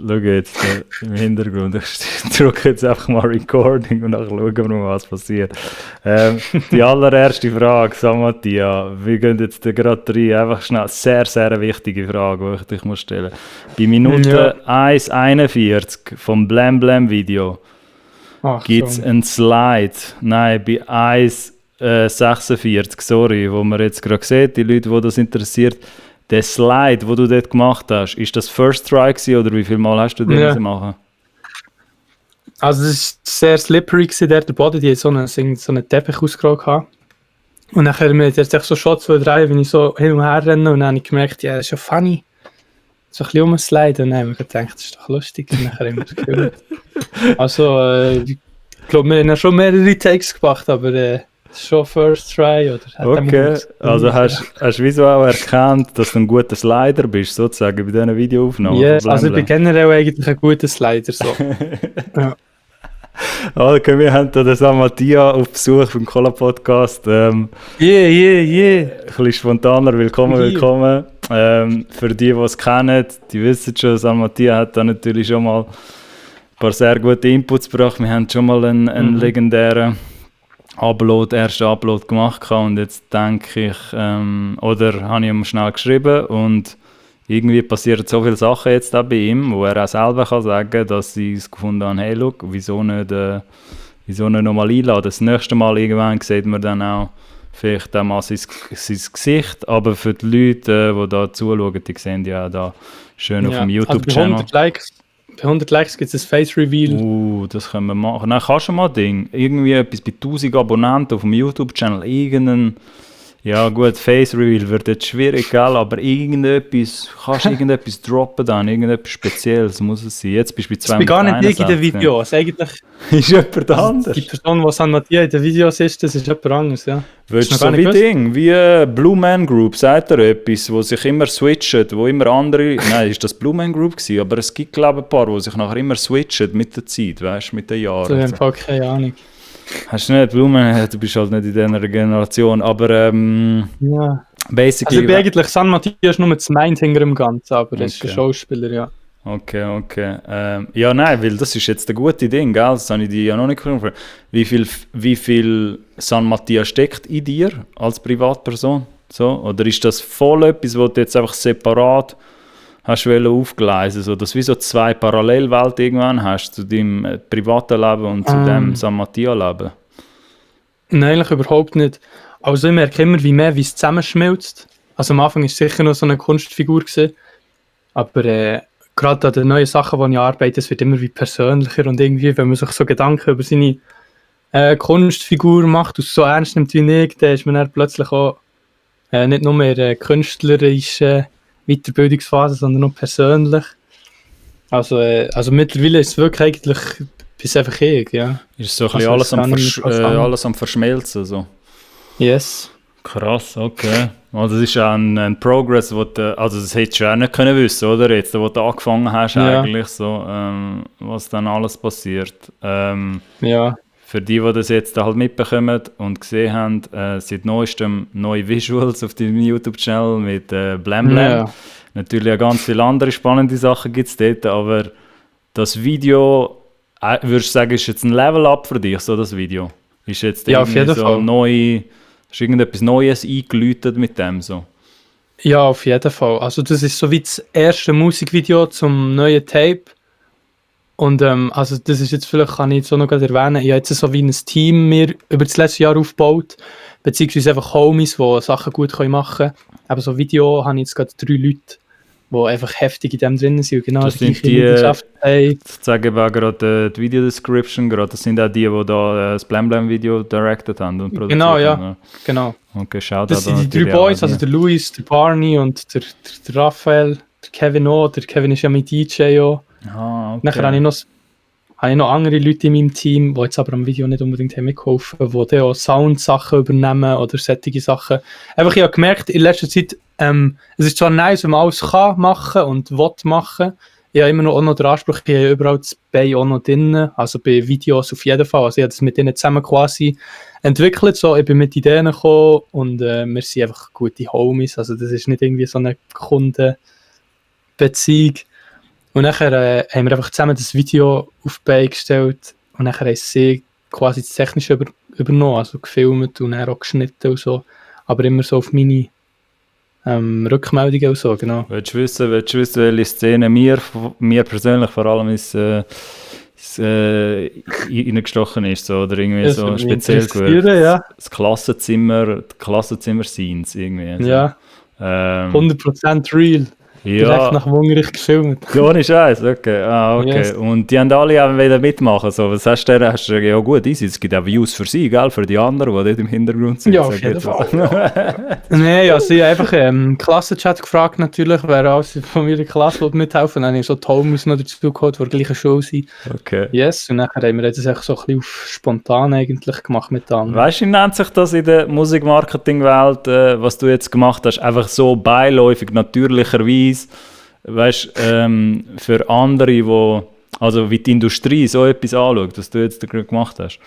schau jetzt im Hintergrund, ich drücke jetzt einfach mal Recording und dann schauen wir mal, was passiert. Die allererste Frage, Samattia, wir gehen jetzt gerade rein, einfach schnell, sehr, sehr wichtige Frage, die ich dich muss stellen. Bei Minute 1,41 vom Blam Blam Video gibt es einen Slide, nein, bei 1,46, sorry, wo man jetzt gerade sieht, die Leute, die das interessiert, der Slide, den du dort gemacht hast, ist das First Try gewesen, oder wie viel Mal hast du den machen? Also es war sehr slippery gewesen, der Boden, die hat so einen Teppich ausgerollt gehabt. Und dann haben wir jetzt so Shots 2, 3, wenn ich so hin und her renne und dann habe ich gemerkt, ja, das ist ja funny. So ein bisschen umsliden und dann haben wir gedacht, das ist doch lustig. Und dann haben wir es gefühlt. Also, ich glaube, wir haben schon mehrere Takes gemacht, aber schon First Try oder okay, also hast du wieso auch erkannt, dass du ein guter Slider bist, sozusagen, bei diesen Videoaufnahmen? Ja, also ich bin generell eigentlich ein guter Slider, so. Ja. Okay, wir haben hier den Samattia auf Besuch beim Cola-Podcast. Ein bisschen spontaner, willkommen. Für die es kennen, die wissen schon, Samattia hat da natürlich schon mal ein paar sehr gute Inputs gebracht. Wir haben schon mal einen legendären ersten Upload gemacht und jetzt denke ich, oder habe ich ihm schnell geschrieben und irgendwie passieren so viele Sachen jetzt auch bei ihm, wo er auch selber kann sagen, dass sie es gefunden haben, hey, look, wieso nicht nochmal einladen. Das nächste Mal irgendwann sieht man dann auch vielleicht auch mal sein Gesicht, aber für die Leute, die da zuschauen, die sehen ja auch da schön auf dem YouTube-Channel. Also bei 100 Likes gibt es ein Face-Reveal. Das können wir machen. Nein, kannst du mal Ding. Irgendwie etwas bei 1000 Abonnenten auf dem YouTube-Channel. Ja gut, Face-Reveal wird jetzt schwierig, gell? Aber kannst du irgendetwas droppen dann? Irgendetwas Spezielles muss es sein. Jetzt bist du bei 261. Ich bin gar nicht in den Videos. Eigentlich ist jemand anderes. Die Person, die Samattia in den Videos ist, das ist jemand anderes, ja. Willst du so wie Blue Man Group, sagt er etwas, wo sich immer switchen, wo immer andere... Nein, ist das Blue Man Group gewesen? Aber es gibt, glaube ich, ein paar, die sich nachher immer switchen mit der Zeit, weißt du, mit den Jahren. Ich habe keine Ahnung. Hast du nicht, Blumen, du bist halt nicht in dieser Generation, aber ja. Basically... Also ich bin eigentlich, Samattia ist nur das Mind hinter dem Ganzen, aber er ist ein Schauspieler, ja. Okay. Ja, nein, weil das ist jetzt ein gutes Ding, gell? Das habe ich dir ja noch nicht gefragt. Wie viel Samattia steckt in dir als Privatperson? So? Oder ist das voll etwas, was du jetzt einfach separat hast aufgeleisen, so dass du wie so zwei Parallelwelten irgendwann hast, zu deinem privaten Leben und zu dem Samattia-Leben? Nein, eigentlich überhaupt nicht. Also ich merke immer wie es zusammenschmilzt. Also am Anfang war es sicher noch so eine Kunstfigur gewesen, aber gerade an den neuen Sachen, die ich arbeite, es wird immer wie persönlicher und irgendwie, wenn man sich so Gedanken über seine Kunstfigur macht und es so ernst nimmt wie ich, dann ist man dann plötzlich auch nicht nur mehr künstlerisch Weiterbildungsphase, sondern auch persönlich. Also mittlerweile ist es wirklich eigentlich bis einfach ich, ja. Ist so ein bisschen alles am Verschmelzen, so? Yes. Krass, okay. Also das ist ja ein Progress, also das hättest du auch nicht können wissen, oder? Jetzt, wo du angefangen hast, eigentlich so, was dann alles passiert. Ja. Für die das jetzt halt mitbekommen und gesehen haben, seit neuestem neue Visuals auf deinem YouTube-Channel mit Blam Blam. Ja. Natürlich auch ganz viele andere spannende Sachen gibt es dort, aber das Video, würdest du sagen, ist jetzt ein Level-Up für dich, so das Video? Ist jetzt auf jeden Fall. Hast du irgendetwas Neues eingeläutet mit dem so? Ja, auf jeden Fall. Also das ist so wie das erste Musikvideo zum neuen Tape. Und also das ist jetzt, vielleicht kann ich jetzt auch noch erwähnen, ich habe jetzt so wie ein Team mir über das letzte Jahr aufgebaut, beziehungsweise einfach Homies, die Sachen gut machen können. Aber so Video habe ich jetzt gerade 3 Leute, die einfach heftig in dem drin sind. Genau, das sind die, ich zeige aber gerade die Video-Description, das sind auch die da das Blam Blam Video directed haben und produziert haben. Genau, ja. Genau. Okay, schaut das sind die 3 Boys, also der Luis, der Barney und der Raphael, der Kevin auch. Der Kevin ist ja mein DJ auch. Okay. Nachher habe ich noch andere Leute in meinem Team, die jetzt aber am Video nicht unbedingt mitgeholfen haben, die auch Sound-Sachen übernehmen oder solche Sachen. Einfach, ich habe gemerkt, in letzter Zeit, es ist zwar nice, wenn man alles kann machen und will machen. Ich habe immer noch, auch noch den Anspruch, ich habe überall das Bein auch noch drin, also bei Videos auf jeden Fall. Also ich habe das mit denen zusammen quasi entwickelt, so, ich bin mit Ideen gekommen und wir sind einfach gute Homies, also das ist nicht irgendwie so eine Kundenbeziehung. Und nachher haben wir einfach zusammen das Video auf die Beine gestellt und nachher haben sie quasi das Technische übernommen, also gefilmt und dann auch geschnitten und so. Aber immer so auf meine Rückmeldungen und so, genau. Willst du wissen, welche Szene mir persönlich vor allem reingestochen ist, so, oder irgendwie Das so würde mich speziell interessieren, gewirkt? ja. Das Klassenzimmer-Scenes irgendwie. So. Ja, 100% real. Direkt Ja, nach dem Unterricht gefilmt. ja, ohne Scheiß, okay. Okay. Yes. Und die haben alle auch wieder mitmachen. So. Was hast du gesagt? Ja gut, easy. Es gibt auch Views für sie, gell? Für die anderen, die dort im Hintergrund sind. Ja, sag auf jeden jetzt Fall. mal. Nein, also ich habe einfach im Klassenchat gefragt natürlich, wer alles von meiner Klasse mithelfen will. Dann habe ich so die Homies noch dazu geholt, die in der gleichen Schule sind. Okay. Yes, und dann haben wir das einfach so ein bisschen auf spontan eigentlich gemacht mit anderen. Weißt du, wie nennt sich das in der Musikmarketing-Welt, was du jetzt gemacht hast? Einfach so beiläufig, natürlicherweise. Weißt du, für andere, also wie die Industrie so etwas anschaut, was du jetzt gerade gemacht hast.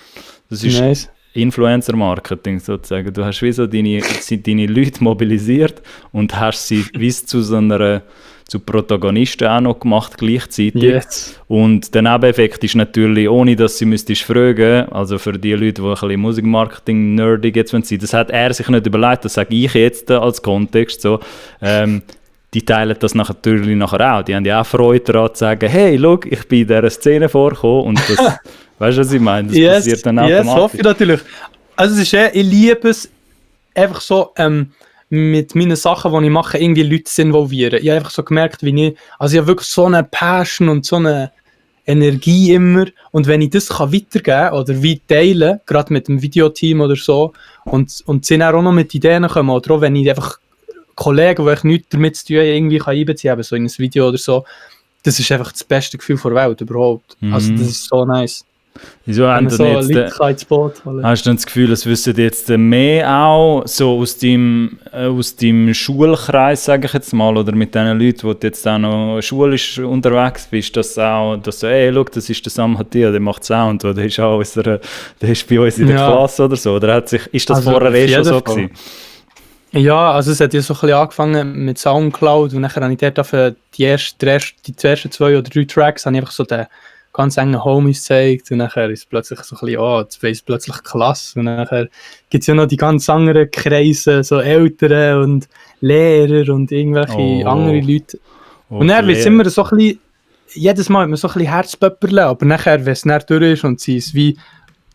Das ist Nice. Influencer-Marketing sozusagen. Du hast wie so deine Leute mobilisiert und hast sie wie zu Protagonisten auch noch gemacht gleichzeitig. Yes. Und der Nebeneffekt ist natürlich, ohne dass sie müsstest fragen, also für die Leute, die ein bisschen Musikmarketing-nerdig jetzt sind, das hat er sich nicht überlegt, das sage ich jetzt als Kontext so. Die teilen das natürlich nachher auch. Die haben ja auch Freude daran zu sagen, hey, schau, ich bin in dieser Szene vorgekommen und das, weißt du, was ich meine? Das passiert dann automatisch. Yes, hoffe ich natürlich. Also es ist ich liebe es, einfach so mit meinen Sachen, die ich mache, irgendwie Leute zu involvieren. Ich habe einfach so gemerkt, ich habe wirklich so eine Passion und so eine Energie immer. Und wenn ich das weitergeben kann oder wie teilen, gerade mit dem Videoteam oder so, und sie dann auch noch mit Ideen kommen, oder auch wenn ich einfach Kollegen, die ich nichts damit zu tun haben, irgendwie einbeziehen kann, so in ein Video oder so, das ist einfach das beste Gefühl der Welt überhaupt. Also das ist so nice. Wieso Wenn haben man dann so jetzt, Leute ins Boot holen. hast du dann das Gefühl, es wissen jetzt mehr auch so aus deinem Schulkreis, sage ich jetzt mal, oder mit den Leuten, wo du jetzt auch noch schulisch unterwegs bist, dass du, hey, schau, das ist der Sam Hatia, der macht Sound, oder der ist bei uns in der Klasse oder so, oder ist das Also vorher schon so Fall. gewesen? Ja, also es hat ja so ein bisschen angefangen mit Soundcloud und nachher habe ich dort dafür die ersten 2 oder 3 Tracks habe ich einfach so den ganz engen Homies gezeigt und nachher ist es plötzlich so ein bisschen, jetzt weiss plötzlich klasse und nachher gibt es ja noch die ganz anderen Kreise, so Eltern und Lehrer und irgendwelche andere Leute. Und dann wird es immer so ein bisschen, jedes Mal hat man so ein bisschen Herzpöpperle, aber nachher, wenn es dann durch ist und sie ist wie,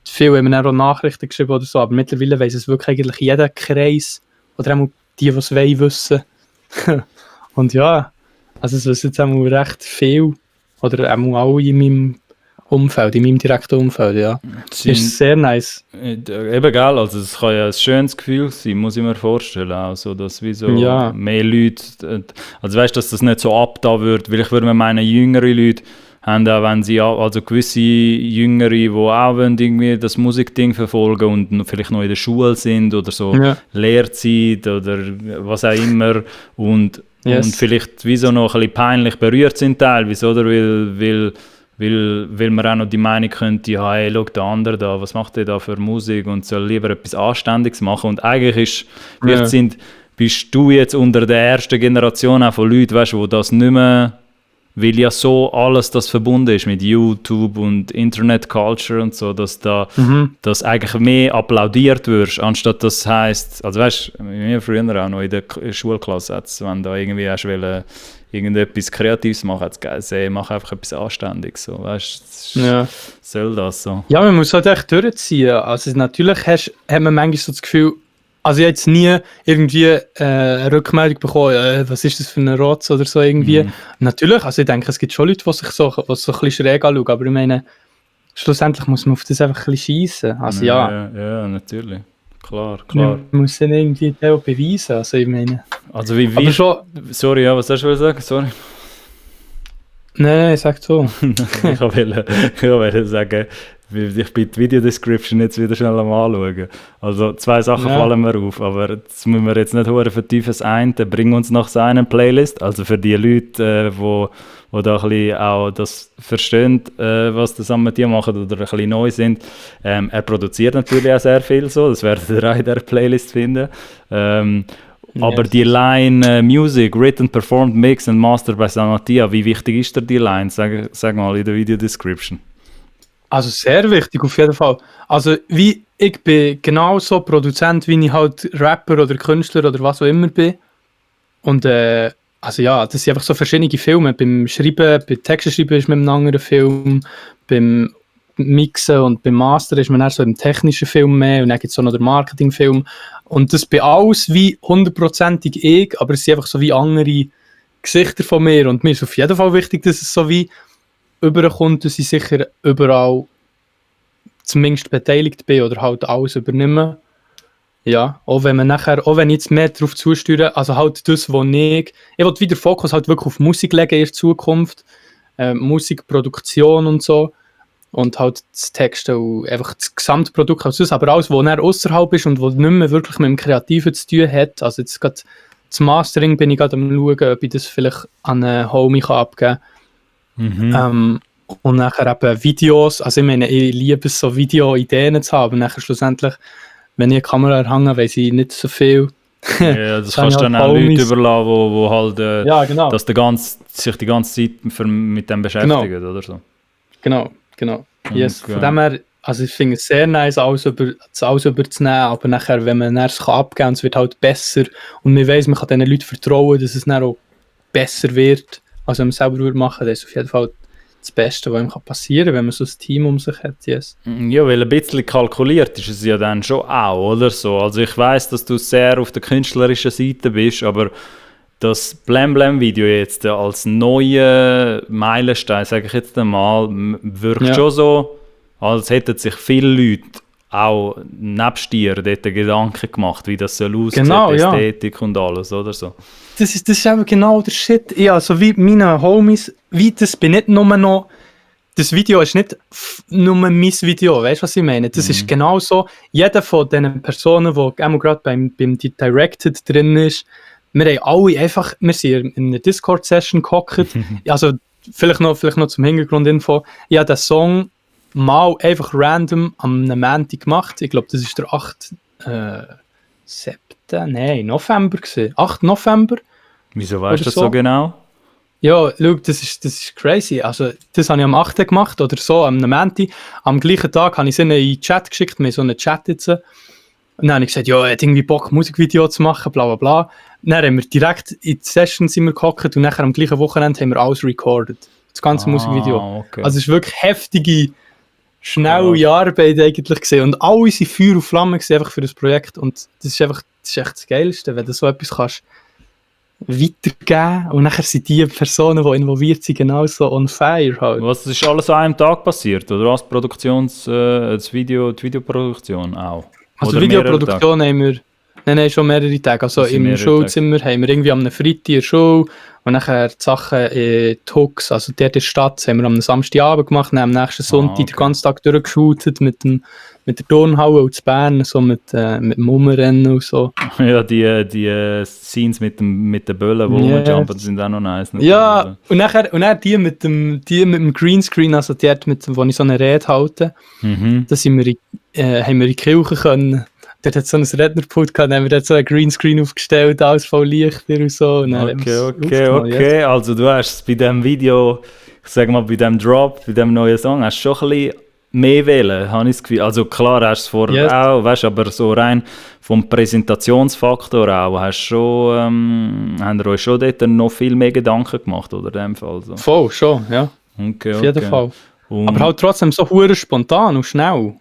viel haben wir dann auch Nachrichten geschrieben oder so, aber mittlerweile weiss es wirklich eigentlich jeder Kreis oder auch die es wissen. Und ja, also es wissen jetzt auch recht viel. Oder auch alle in meinem Umfeld, in meinem direkten Umfeld, ja. Das ist sehr nice. Eben, gell, also es kann ja ein schönes Gefühl sein, muss ich mir vorstellen. Also, dass wie so mehr Leute, also weißt du, dass das nicht so abgetan wird, weil ich würde mir meinen, jüngere Leute haben auch, wenn sie, also gewisse Jüngere, die auch irgendwie das Musikding verfolgen und vielleicht noch in der Schule sind oder so Lehrzeit oder was auch immer und vielleicht wie so noch ein bisschen peinlich berührt sind teilweise, oder? Weil man auch noch die Meinung könnte, ja, hey, schau, der andere da, was macht der da für Musik und soll lieber etwas Anständiges machen. Und eigentlich bist du jetzt unter der ersten Generation auch von Leuten, weißt du, die das nicht mehr, weil ja so alles das verbunden ist mit YouTube und Internet Culture und so, dass dass eigentlich mehr applaudiert wirst, anstatt das heisst, also weißt du, wir früher auch noch in der Schulklasse, wenn da irgendwie hast irgendetwas Kreatives machen, hat es geil, mach einfach etwas Anständiges, so, weißt du, soll das so. Ja, man muss halt echt durchziehen, also natürlich hat man manchmal so das Gefühl, also ich habe jetzt nie irgendwie eine Rückmeldung bekommen, was ist das für eine Rotz oder so irgendwie. Natürlich, also ich denke, es gibt schon Leute, die sich so ein bisschen schräg anschauen, aber ich meine, schlussendlich muss man auf das einfach ein bisschen schiessen. Also Ja, natürlich. Klar. Man muss dann irgendwie auch beweisen, also ich meine. Also wie aber schon, sorry, ja, was hast du sagen? Sorry. Nein, sag so. Ich wollte sagen, ich bin die Video-Description jetzt wieder schnell am anschauen. Also 2 Sachen fallen mir auf, aber das müssen wir jetzt nicht hören vertiefen. Das eine, bring uns nach seiner Playlist, also für die Leute, die da ein bisschen auch das verstehen, was der Sam mit dir macht oder ein bisschen neu sind. Er produziert natürlich auch sehr viel so, das werdet ihr auch in dieser Playlist finden. Aber die Line Music, written, performed, mixed and mastered by Sanatia, wie wichtig ist dir die Line? Sag mal in der Video-Description. Also sehr wichtig, auf jeden Fall. Also ich bin genauso Produzent, wie ich halt Rapper oder Künstler oder was auch immer bin. Und also ja, das sind einfach so verschiedene Filme. Beim Schreiben, beim Texte schreiben ist man in einem anderen Film, beim Mixen und beim Mastern ist man dann so im technischen Film mehr und dann gibt es auch noch den Marketingfilm. Und das bin alles wie 100%ig ich, aber es sind einfach so wie andere Gesichter von mir. Und mir ist auf jeden Fall wichtig, dass es so wie überkommt, dass ich sicher überall zumindest beteiligt bin oder halt alles übernehmen. Ja, auch wenn ich jetzt mehr darauf zusteuere, also halt das, wo ich will wieder Fokus halt wirklich auf Musik legen in Zukunft, Musikproduktion und so und halt das Text und einfach das Gesamtprodukt als das, aber alles, was dann außerhalb ist und was nicht mehr wirklich mit dem Kreativen zu tun hat, also jetzt gerade das Mastering bin ich gerade am schauen, ob ich das vielleicht an einen Homie abgeben kann. Und nachher eben Videos, also ich meine, ich liebe es so Video-Ideen zu haben, aber nachher schlussendlich, wenn ich eine Kamera erhange, weiss ich nicht so viel. Ja, das kannst du dann auch Leute überlassen, wo halt ja, genau. dass sich die ganze Zeit mit dem beschäftigen, oder so. Genau. Yes. Okay. Von dem her, also ich finde es sehr nice, alles überzunehmen, aber nachher, wenn man es abgeben kann, es wird halt besser und man weiss, man kann diesen Leuten vertrauen, dass es dann auch besser wird, als wenn man es selber machen würde. Das ist auf jeden Fall das Beste, was ihm passieren kann, wenn man so ein Team um sich hat. Yes. Ja, weil ein bisschen kalkuliert ist es ja dann schon auch, oder so. Also ich weiss, dass du sehr auf der künstlerischen Seite bist, aber das Blam-Blam-Video jetzt als neue Meilenstein, sage ich jetzt einmal, wirkt schon so, als hätten sich viele Leute auch nebst dir dort Gedanken gemacht, wie das soll aussehen, genau, Ästhetik und alles, oder so. Das ist eben genau der Shit. Ja, so wie meine Homies, wie das bin nicht nur noch, das Video ist nicht nur mein Video, weißt du, was ich meine? Das ist genau so, jeder von diesen Personen, die gerade beim Directed drin ist, wir haben alle einfach, wir sind in einer Discord-Session gehockt, also vielleicht noch zum Hintergrundinfo, ich habe den Song mal einfach random am Montag gemacht, ich glaube, das ist der 8. November gewesen. 8. November. Wieso weißt du das so genau? Ja, schau, das ist crazy. Also, das habe ich am 8. gemacht oder so, am Montag. Am gleichen Tag habe ich sie in den Chat geschickt, mir so einen Chat jetzt. Und dann habe ich gesagt, ja, ich hätte irgendwie Bock, Musikvideo zu machen, bla bla bla. Dann haben wir direkt in die Session gehockt und nachher am gleichen Wochenende haben wir alles recorded. Das ganze Musikvideo. Okay. Also, es ist wirklich heftige, schnelle Arbeit eigentlich gesehen und alle sind Feuer und Flamme gesehen einfach für das Projekt und das ist echt das Geilste, wenn du so etwas kannst weitergeben und nachher sind die Personen, die involviert sind, genauso on fire halt. Was ist alles an einem Tag passiert, oder was? Die Videoproduktion auch? Also die Videoproduktion haben wir Nein, schon mehrere Tage. Also im Schulzimmer haben wir irgendwie am Freitag eine Show und nachher die Sachen in die Hooks, also dort in der Stadt, haben wir am Samstagabend gemacht und am nächsten Sonntag den ganzen Tag durchgeshootet mit der Turnhalle und zu Bern, so mit dem Umrennen und so. Ja, die Scenes mit den Böllen, die rumjumpen, sind auch noch nice. Ja, und nachher die mit dem Greenscreen, also dort, wo ich so eine Rede halte, da haben wir in die Kirche können. Dort hat so ein Rednerpult gehabt, dann haben wir dort so einen Greenscreen aufgestellt, alles voll Lichter und so. Und Okay. Also du hast bei diesem Video, ich sag mal, bei diesem Drop, bei diesem neuen Song, hast du schon ein bisschen mehr wählen, habe ich das Gefühl. Also klar hast du es vorher auch, weißt, aber so rein vom Präsentationsfaktor auch, haben ihr euch schon dort noch viel mehr Gedanken gemacht, oder in dem Fall? So. Voll, schon, ja. Okay, auf jeden Fall. Aber halt trotzdem so hure spontan und schnell.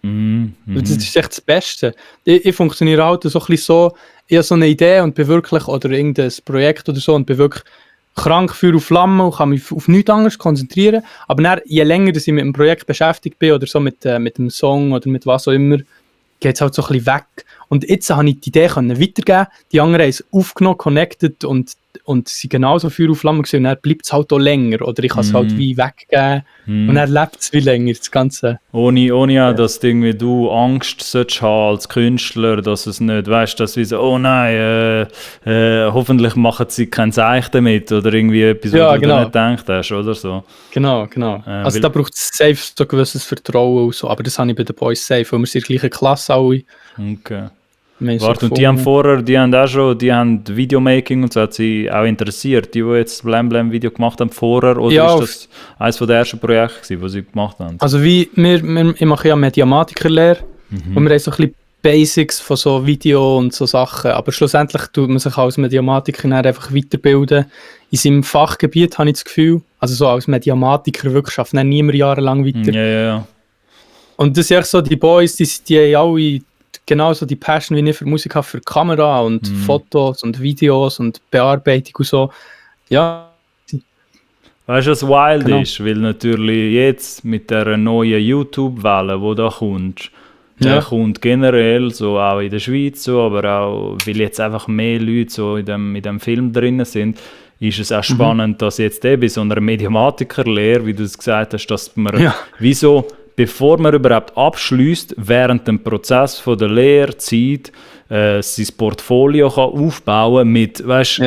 Das ist echt das Beste. Ich funktioniere halt so ein bisschen so, ich habe so eine Idee und bin wirklich, oder irgendein Projekt oder so, und bin wirklich krank Feuer und Flamme und kann mich auf nichts anderes konzentrieren. Aber dann, je länger dass ich mit dem Projekt beschäftigt bin oder so mit dem Song oder mit was auch immer, geht es halt so ein bisschen weg. Und jetzt habe ich die Idee weitergeben. Die anderen haben es aufgenommen, connected und sind genauso Feuer und Flamme gewesen. Und dann bleibt es halt auch länger. Oder ich kann es halt wie weggeben. Und dann lebt es wie länger, das Ganze. Ohne dass irgendwie du Angst sollst haben als Künstler, dass es nicht, weißt, dass wir so, oh nein, hoffentlich machen sie kein Zeichen damit oder irgendwie etwas, was du nicht gedacht hast oder so. Genau. Also da braucht es safe so ein gewisses Vertrauen und so. Aber das habe ich bei den Boys safe, weil wir sind in der gleichen Klasse alle. Okay. Warte, und die haben Videomaking und so, hat sie auch interessiert, die jetzt das Blam Blam Video gemacht haben vorher, oder ist das eines der ersten Projekte gewesen, die sie gemacht haben? Also ich mache ja Mediamatikerlehre und wir haben so ein bisschen Basics von so Video und so Sachen, aber schlussendlich tut man sich als Mediamatiker einfach weiterbilden. In seinem Fachgebiet habe ich das Gefühl, also so als Mediamatiker wirklich schafft man niemand jahrelang weiter. Ja. Und das ist echt so, die Boys, die haben alle genauso die Passion wie ich für Musik habe, für Kamera und Fotos und Videos und Bearbeitung und so. Ja. Weißt du, was wild ist? Weil natürlich jetzt mit der neuen YouTube-Welle, die da kommt, der kommt generell, so auch in der Schweiz, so, aber auch, weil jetzt einfach mehr Leute so in dem Film drin sind, ist es auch spannend, dass jetzt bei so einer Mediamatikerlehre, wie du es gesagt hast, dass man wieso, bevor man überhaupt abschließt, während dem Prozess von der Lehrzeit sein Portfolio kann aufbauen mit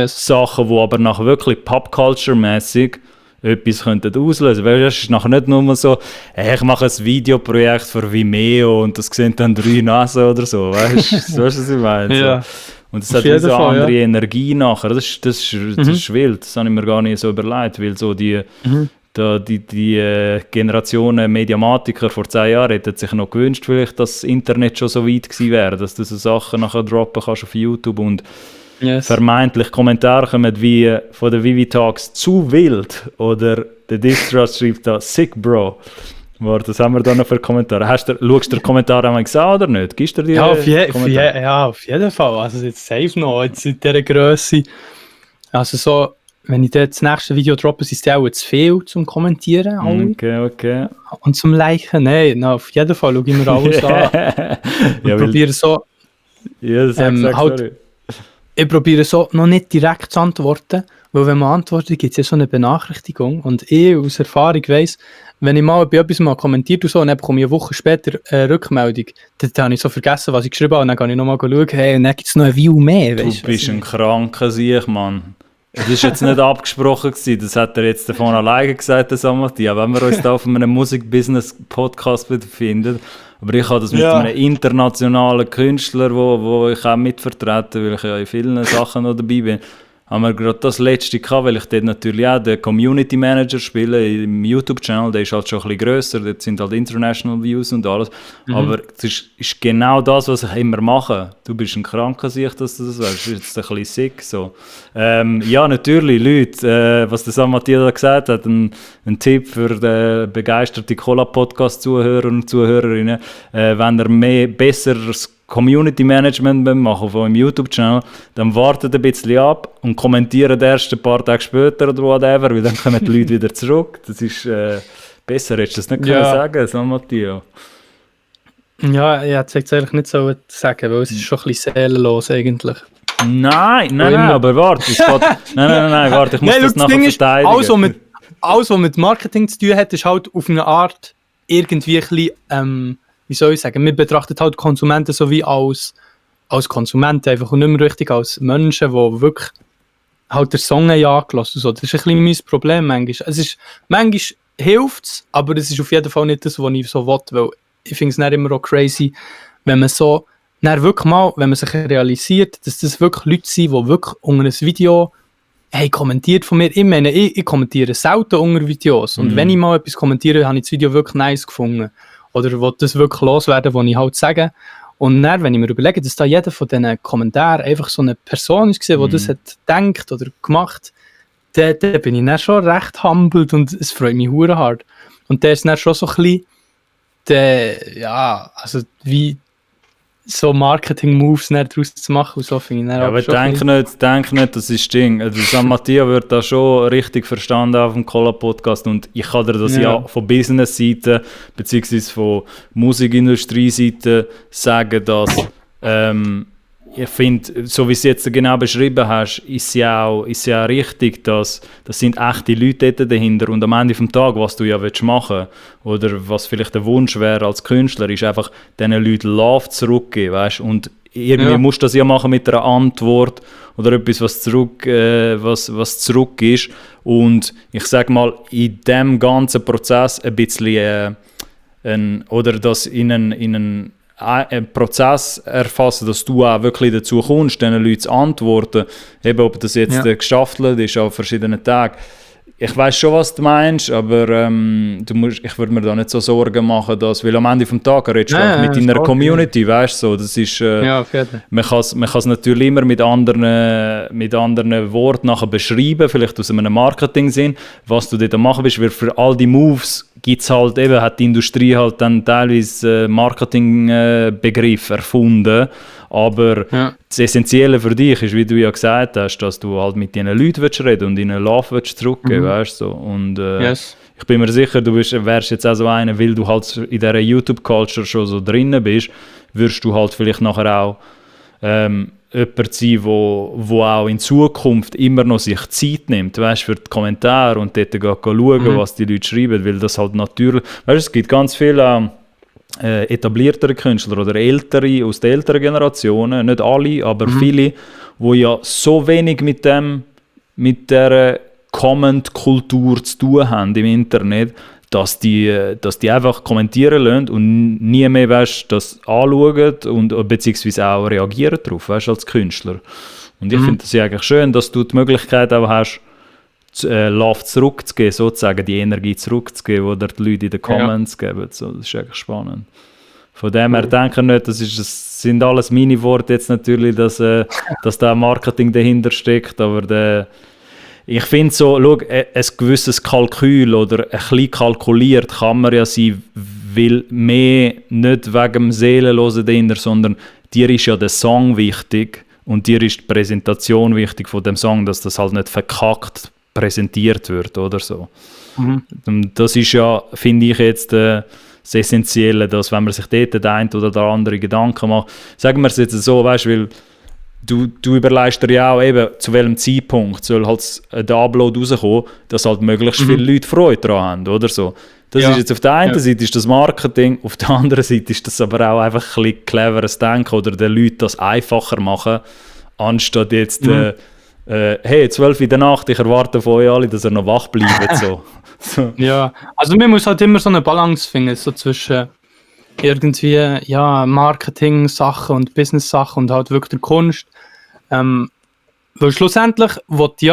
Sachen, die aber nach wirklich Pop-Culture-mäßig etwas könnten auslösen. Weil es ist nachher nicht nur so, ich mache ein Videoprojekt für Vimeo und das sehen dann 3 Nasen oder so. Weißt du, was ich meine? Ja. Und es hat so eine andere Energie nachher. Das ist wild. Das habe ich mir gar nicht so überlegt, weil so die Generation Mediamatiker vor 10 Jahren hätten sich noch gewünscht, vielleicht, dass das Internet schon so weit gewesen wäre, dass du so Sachen nachher droppen kannst auf YouTube und vermeintlich Kommentare kommen wie von den Vivi Talks zu wild oder der Distra schreibt da sick bro. Warte, was haben wir da noch für Kommentare? Schaust du den Kommentar einmal gesehen oder nicht? Gibst du dir die auf jeden Fall. Also jetzt safe noch, jetzt in dieser Grösse. Also so, wenn ich das nächste Video droppe, ist es auch zu viel zum Kommentieren. Okay. Und zum Liken? Nein, auf jeden Fall schaue ich mir alles an. Ich probiere so... Ja, sorry. Ich probiere so noch nicht direkt zu antworten, weil wenn man antwortet, gibt es ja so eine Benachrichtigung und ich aus Erfahrung weiss, wenn ich mal bei etwas mal kommentiert und so, und dann bekomme ich eine Woche später eine Rückmeldung, dann habe ich so vergessen, was ich geschrieben habe, und dann kann ich nochmal schauen, hey, und dann gibt es noch ein View mehr. Du bist ein kranker Sieg, Mann. Das war jetzt nicht abgesprochen gewesen, das hat er jetzt davon alleine gesagt, der Samati, wenn wir uns da auf einem Musik-Business-Podcast befinden. Aber ich habe das mit einem internationalen Künstler, wo ich auch mitvertrete, weil ich ja in vielen Sachen noch dabei bin, haben wir gerade das letzte gehabt, weil ich dort natürlich auch den Community Manager spiele im YouTube-Channel, der ist halt schon ein bisschen grösser, dort sind halt International Views und alles, aber das ist genau das, was ich immer mache. Du bist ein kranker Sicht, dass du das weißt, das ist jetzt ein bisschen sick so. Ja, natürlich, Leute, was der Samati da gesagt hat, ein Tipp für den begeisterten Cola-Podcast-Zuhörer und Zuhörerinnen, wenn ihr besseres Community Management machen auf eurem YouTube-Channel, dann wartet ein bisschen ab und kommentiert erst ein paar Tage später oder whatever, weil dann kommen die Leute wieder zurück. Das ist besser, hättest du das nicht können sagen, so Matthias. Ja, ich hätte es eigentlich nicht so sagen, weil es ist schon ein bisschen seelenlos eigentlich. Nein, aber warte, warte, ich muss das nachher verteidigen. Alles, was mit Marketing zu tun hat, ist halt auf eine Art irgendwie ein bisschen, wie soll ich sagen, wir betrachten halt Konsumenten so wie als Konsumenten einfach und nicht mehr richtig als Menschen, die wirklich halt den Song angelassen haben. Das ist ein bisschen mein Problem manchmal. Manchmal hilft es, aber es ist auf jeden Fall nicht das, was ich so will, weil ich finde es nicht immer auch crazy, wenn man so, dann wirklich mal, wenn man sich realisiert, dass das wirklich Leute sind, die wirklich unter ein Video kommentiert von mir. Ich meine, ich kommentiere selten unter Videos und wenn ich mal etwas kommentiere, habe ich das Video wirklich nice gefunden. Oder will das wirklich loswerden, was ich halt sage. Und dann, wenn ich mir überlege, dass da jeder von diesen Kommentaren einfach so eine Person ist, die das hat gedacht oder gemacht, dann bin ich dann schon recht humbled und es freut mich hure hart. Und der ist dann schon so ein bisschen, also wie so Marketing-Moves daraus zu machen und so finde ich dann aber denk nicht, das ist Ding. Also San Mattia wird da schon richtig verstanden auf dem Cola-Podcast und ich kann dir das ja von Business-Seite bzw. von Musikindustrie-Seite sagen, dass ich finde, so wie du es jetzt genau beschrieben hast, ist ja richtig, dass das sind echte Leute dort dahinter und am Ende des Tages, was du ja machen willst, oder was vielleicht der Wunsch wäre als Künstler, ist einfach diesen Leuten Love zurückgeben, weißt? Und irgendwie musst du das ja machen mit einer Antwort oder etwas, was zurück ist. Und ich sage mal, in diesem ganzen Prozess ein bisschen oder das in einen einen Prozess erfassen, dass du auch wirklich dazu kommst, diesen Leuten zu antworten. Eben, ob das jetzt gestaffelt ist auf verschiedenen Tagen. Ich weiss schon, was du meinst, aber ich würde mir da nicht so Sorgen machen, weil am Ende des Tages redest du mit deiner Community, weißt du, so, das ist, man kann es natürlich immer mit anderen Worten nachher beschreiben, vielleicht aus einem Marketing-Sinn, was du dort machen bist, weil für all die Moves gibt's halt eben, hat die Industrie halt dann teilweise Marketingbegriff erfunden, aber das Essentielle für dich ist, wie du ja gesagt hast, dass du halt mit diesen Leuten reden willst und ihnen Love zurückgeben, weißt du, so. Und ich bin mir sicher, du wärst jetzt auch so einer, weil du halt in dieser YouTube-Culture schon so drinnen bist, wirst du halt vielleicht nachher auch jemand sein, wo auch in Zukunft immer noch sich Zeit nimmt, weißt, für die Kommentare und dort schauen, was die Leute schreiben, weil das halt natürlich, weißt, es gibt ganz viele etabliertere Künstler oder ältere aus den älteren Generationen, nicht alle, aber viele, die ja so wenig mit der Comment-Kultur zu tun haben im Internet, dass die einfach kommentieren lassen und nie mehr, weißt, das anschauen und beziehungsweise auch reagieren darauf, weißt, als Künstler. Und ich finde es ja eigentlich schön, dass du die Möglichkeit auch hast, Love zurückzugeben, sozusagen die Energie zurückzugeben, die die Leute in den Comments geben. So, das ist eigentlich spannend. Von dem her denke ich nicht, das sind alles meine Worte jetzt natürlich, dass da Marketing dahinter steckt, aber ich finde so, schau, ein gewisses Kalkül oder ein bisschen kalkuliert kann man ja sein, weil mehr nicht wegen dem Seelenlosen dahinter, sondern dir ist ja der Song wichtig und dir ist die Präsentation wichtig von dem Song, dass das halt nicht verkackt präsentiert wird oder so. Und das ist ja, finde ich jetzt das Essentielle, dass wenn man sich dort den einen oder der andere Gedanken macht, sagen wir es jetzt so, weißt du, weil du überlegst dir ja auch eben, zu welchem Zeitpunkt soll halt der Upload rauskommen, dass halt möglichst viele Leute Freude daran haben, oder so. Das ist jetzt auf der einen Seite ist das Marketing, auf der anderen Seite ist das aber auch einfach ein bisschen cleveres Denken oder den Leuten das einfacher machen, anstatt jetzt hey, 12 in der Nacht, ich erwarte von euch alle, dass ihr noch wach bleibt. So. Ja, also man muss halt immer so eine Balance finden, so zwischen irgendwie Marketing-Sachen und Business-Sachen und halt wirklich der Kunst. Weil schlussendlich wird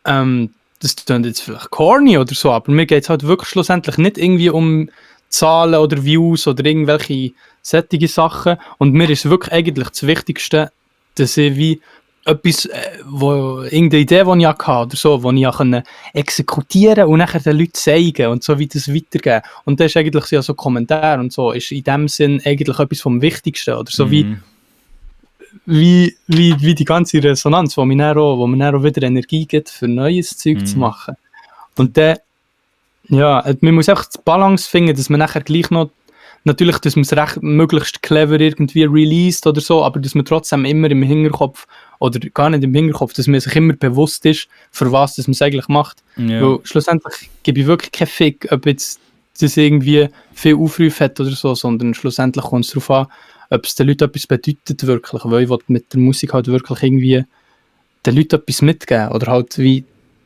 das klingt jetzt vielleicht corny oder so, aber mir geht es halt wirklich schlussendlich nicht irgendwie um Zahlen oder Views oder irgendwelche sättige Sachen. Und mir ist wirklich eigentlich das Wichtigste, dass ich wie etwas, irgendeine Idee, die ich hatte oder so, die ich exekutieren und nachher den Leuten zeigen und so wie das weitergeben. Und das ist eigentlich so Kommentar und so, ist in dem Sinn eigentlich etwas vom Wichtigsten oder so wie die ganze Resonanz, wo mir auch wieder Energie gibt, für neues Zeug zu machen. Und dann, man muss einfach die Balance finden, dass man nachher gleich noch, natürlich, dass man es möglichst clever irgendwie released oder so, aber dass man trotzdem immer im Hinterkopf, oder gar nicht im Hinterkopf, dass man sich immer bewusst ist, für was das man es eigentlich macht. Ja. Weil schlussendlich gebe ich wirklich keinen Fick, ob jetzt das irgendwie viel Aufrufe hat oder so, sondern schlussendlich kommt es darauf an, ob es den Leuten etwas bedeutet wirklich, weil ich will mit der Musik halt wirklich irgendwie den Leuten etwas mitgeben oder halt wie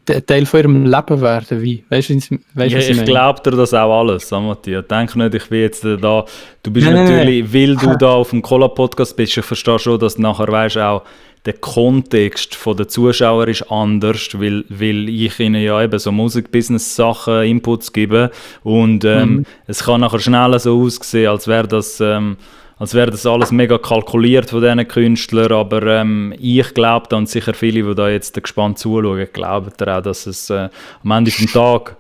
ein Teil von ihrem Leben werden. Wie? Weißt du, ich glaube dir das auch alles, Matthias. Denk nicht, ich bin jetzt da. Du bist natürlich, weil du da auf dem Cola-Podcast bist, ich verstehe schon, dass du nachher weißt auch, der Kontext der Zuschauer ist anders, weil ich ihnen ja eben so Musik-Business-Sachen Inputs gebe und es kann nachher schnell so aussehen, als wäre das alles mega kalkuliert von diesen Künstlern, aber ich glaube dann sicher viele, die da jetzt gespannt zuschauen, glauben auch, dass es am Ende des Tages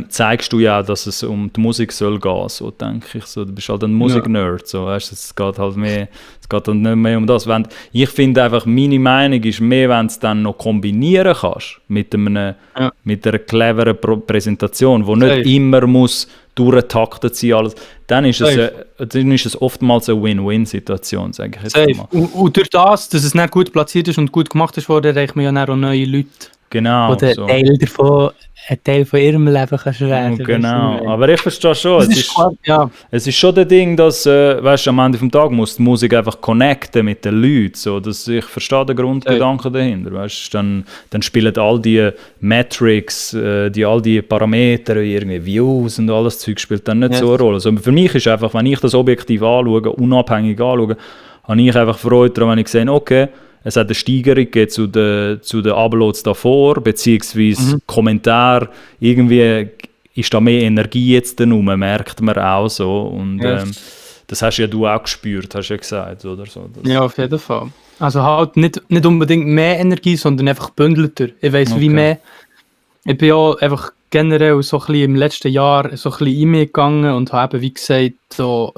zeigst du ja auch, dass es um die Musik soll gehen, so denke ich. So, du bist halt ein Musiknerd, so, weißt, es geht halt nicht mehr um das. Ich finde einfach, meine Meinung ist mehr, wenn du es dann noch kombinieren kannst mit einer cleveren Präsentation, die nicht immer muss durchgetaktet sein alles, dann ist es oftmals eine Win-Win-Situation, sage ich jetzt mal. Und durch das, dass es nicht gut platziert ist und gut gemacht ist worden, erreicht man ja auch neue Leute. Genau. Wo der so. ein Teil von ihrem Leben kannst werden. Genau, aber ich verstehe schon, Das ist klar, ja. es ist schon das Ding, dass, weißt, am Ende des Tages muss die Musik einfach connecten mit den Leuten, so, dass ich verstehe den Grundgedanken dahinter, weißt, dann spielen all die Metrics, all die Parameter, irgendwie Views und alles Zeug spielt dann nicht so eine Rolle. Also für mich ist einfach, wenn ich das objektiv anschaue, unabhängig anschaue, habe ich einfach Freude daran, wenn ich sehe, okay, es hat eine Steigerung zu den Uploads davor, beziehungsweise Kommentar. Irgendwie ist da mehr Energie jetzt rum, merkt man auch so. Und das hast ja du auch gespürt, hast du ja gesagt, oder so. Ja, auf jeden Fall. Also halt nicht unbedingt mehr Energie, sondern einfach bündelter. Ich weiss, wie mehr. Ich bin ja einfach generell so ein bisschen im letzten Jahr so ein bisschen in mich gegangen und habe eben, wie gesagt, so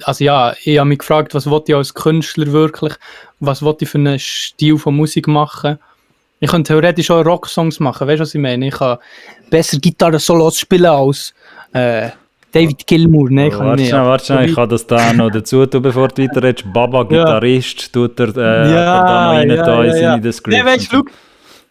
also ja, ich habe mich gefragt, was wollte ich als Künstler wirklich, was wollte ich für einen Stil von Musik machen. Ich könnte theoretisch auch Rocksongs machen, weißt du, was ich meine? Ich kann besser Gitarre-Solos spielen als David Gilmour. Nein, ich kann nicht. Warte schnell, ich kann das da noch dazu tun, bevor du weiterredest. Baba, Gitarrist, tut er da noch rein in die Description. Weißt du,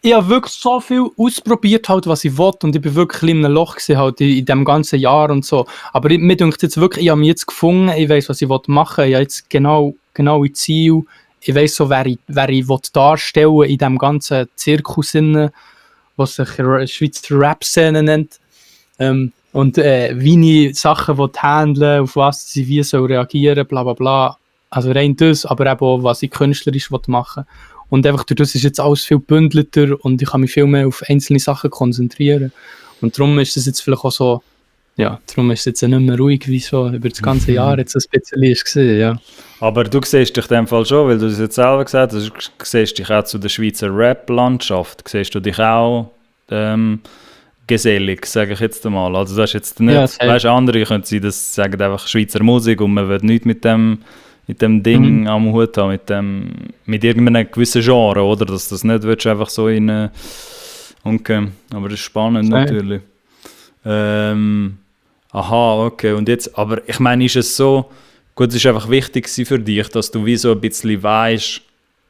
ich habe wirklich so viel ausprobiert, halt, was ich wollte, und ich bin wirklich in einem Loch gewesen, halt, in diesem ganzen Jahr und so. Aber mir denkt jetzt wirklich, ich habe mich jetzt gefunden, ich weiss, was ich machen will, ich habe jetzt genau ein Ziel, ich weiss so, wer ich darstellen in diesem ganzen Zirkus, was sich Schweizer Rap-Szene nennt. Und wie ich Sachen handeln, auf was sie wie so reagieren, bla bla bla. Also rein das, aber eben auch, was ich künstlerisch machen will. Und einfach durch das ist jetzt alles viel bündelter und ich kann mich viel mehr auf einzelne Sachen konzentrieren. Und darum ist es jetzt vielleicht auch so, ja, darum ist es jetzt nicht mehr ruhig, wie so über das ganze Jahr jetzt ein bisschen ist gewesen, ja. Aber du siehst dich in dem Fall schon, weil du es jetzt selber gesagt hast, du siehst dich auch zu der Schweizer Rap-Landschaft, siehst du dich auch gesellig, sage ich jetzt einmal. Also das ist jetzt nicht, weißt du, andere können sie das sagen einfach Schweizer Musik und man will nichts mit dem Ding am Hut haben, mit irgendeinem gewissen Genre, oder? Dass das nicht willst, einfach so in... Okay, aber das ist spannend natürlich. Aha, okay, und jetzt, aber ich meine, ist es so, gut, es ist einfach wichtig für dich, dass du wie so ein bisschen weißt,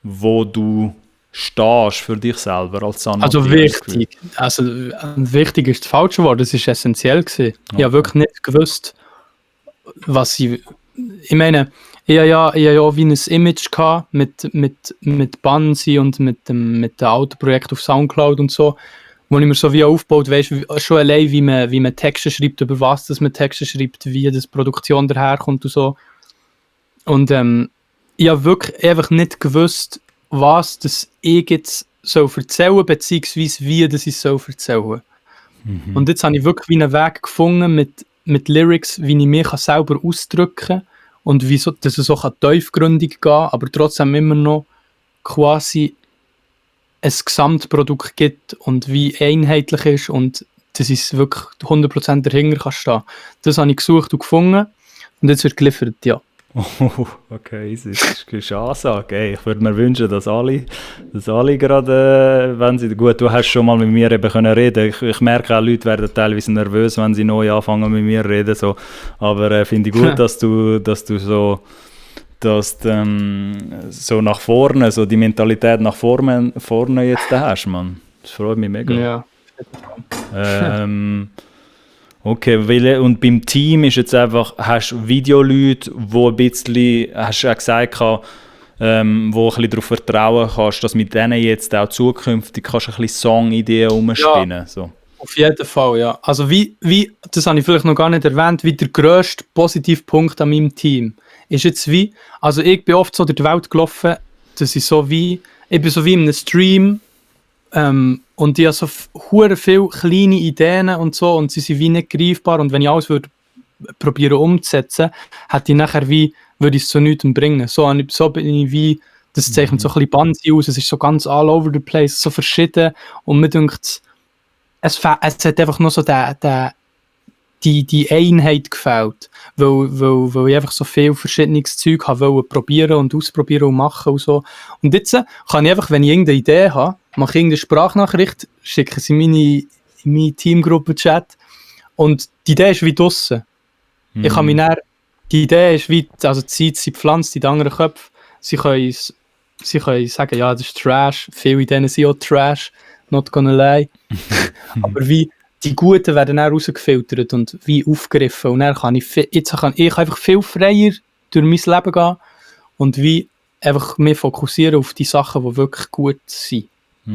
wo du stehst für dich selber als Sanati. Also wichtig, wichtig ist das falsche Wort, das ist essentiell gewesen. Okay. Ich habe wirklich nicht gewusst, was ich meine, ich hatte ja wie ein Image gehabt mit Bansi und mit dem Autoprojekt auf Soundcloud und so, wo ich mir so wie aufgebaut, weißt du, schon allein wie man Texte schreibt, über was das man Texte schreibt, wie das Produktion daherkommt und so. Und ich habe wirklich einfach nicht gewusst, was das ich jetzt soll erzählen, beziehungsweise wie das ich soll erzählen. Und jetzt habe ich wirklich wie einen Weg gefunden mit Lyrics, wie ich mich selber ausdrücken kann und wie so, dass es auch tiefgründig gehen, aber trotzdem immer noch quasi ein Gesamtprodukt gibt und wie einheitlich ist und dass ich wirklich 100% dahinter kann stehen. Das habe ich gesucht und gefunden und jetzt wird geliefert, ja. Oh, okay, das ist eine Ansage. Ey, ich würde mir wünschen, dass alle gerade, wenn sie, gut, du hast schon mal mit mir eben können reden. Ich merke auch, Leute werden teilweise nervös, wenn sie neu anfangen mit mir reden. So. Aber finde ich gut, dass du so, so nach vorne, so die Mentalität nach vorne jetzt da hast, Mann. Das freut mich mega. Ja. Okay, und beim Team ist jetzt einfach, hast du Videoleute, wo ein bisschen, hast du ja gesagt, wo ein bisschen darauf vertrauen kannst, dass mit denen jetzt auch zukünftig kannst ein bisschen Songideen umspinnen. Ja, so. Auf jeden Fall, ja. Also wie, das habe ich vielleicht noch gar nicht erwähnt, wie der grösste Positivpunkt an meinem Team ist jetzt wie, also ich bin oft so durch die Welt gelaufen, dass ich bin so wie in einem Stream, und ich habe so viele kleine Ideen und so und sie sind wie nicht greifbar und wenn ich alles würde probieren umzusetzen, hätte ich nachher würde ich es zu nichts bringen. So bin ich wie, das zeichnet so ein bisschen Bansi aus, es ist so ganz all over the place, so verschieden und mir denkt, es hat einfach nur so die Einheit gefällt, weil ich einfach so viel verschiedenes Zeug wollte probieren und ausprobieren und machen und so. Und jetzt kann ich einfach, wenn ich irgendeine Idee habe, mache ich irgendeine Sprachnachricht, schicke sie in meine Teamgruppe-Chat und die Idee ist wie draussen. Ich kann mich dann, die Idee ist wie, also die Zeit, sie pflanzt in den anderen Köpfen, sie können sagen, ja, das ist Trash, viele Ideen sind auch Trash, not gonna lie. Aber wie die Guten werden dann rausgefiltert und wie aufgegriffen. Und dann kann ich einfach viel freier durch mein Leben gehen und wie einfach mehr fokussieren auf die Sachen, die wirklich gut sind.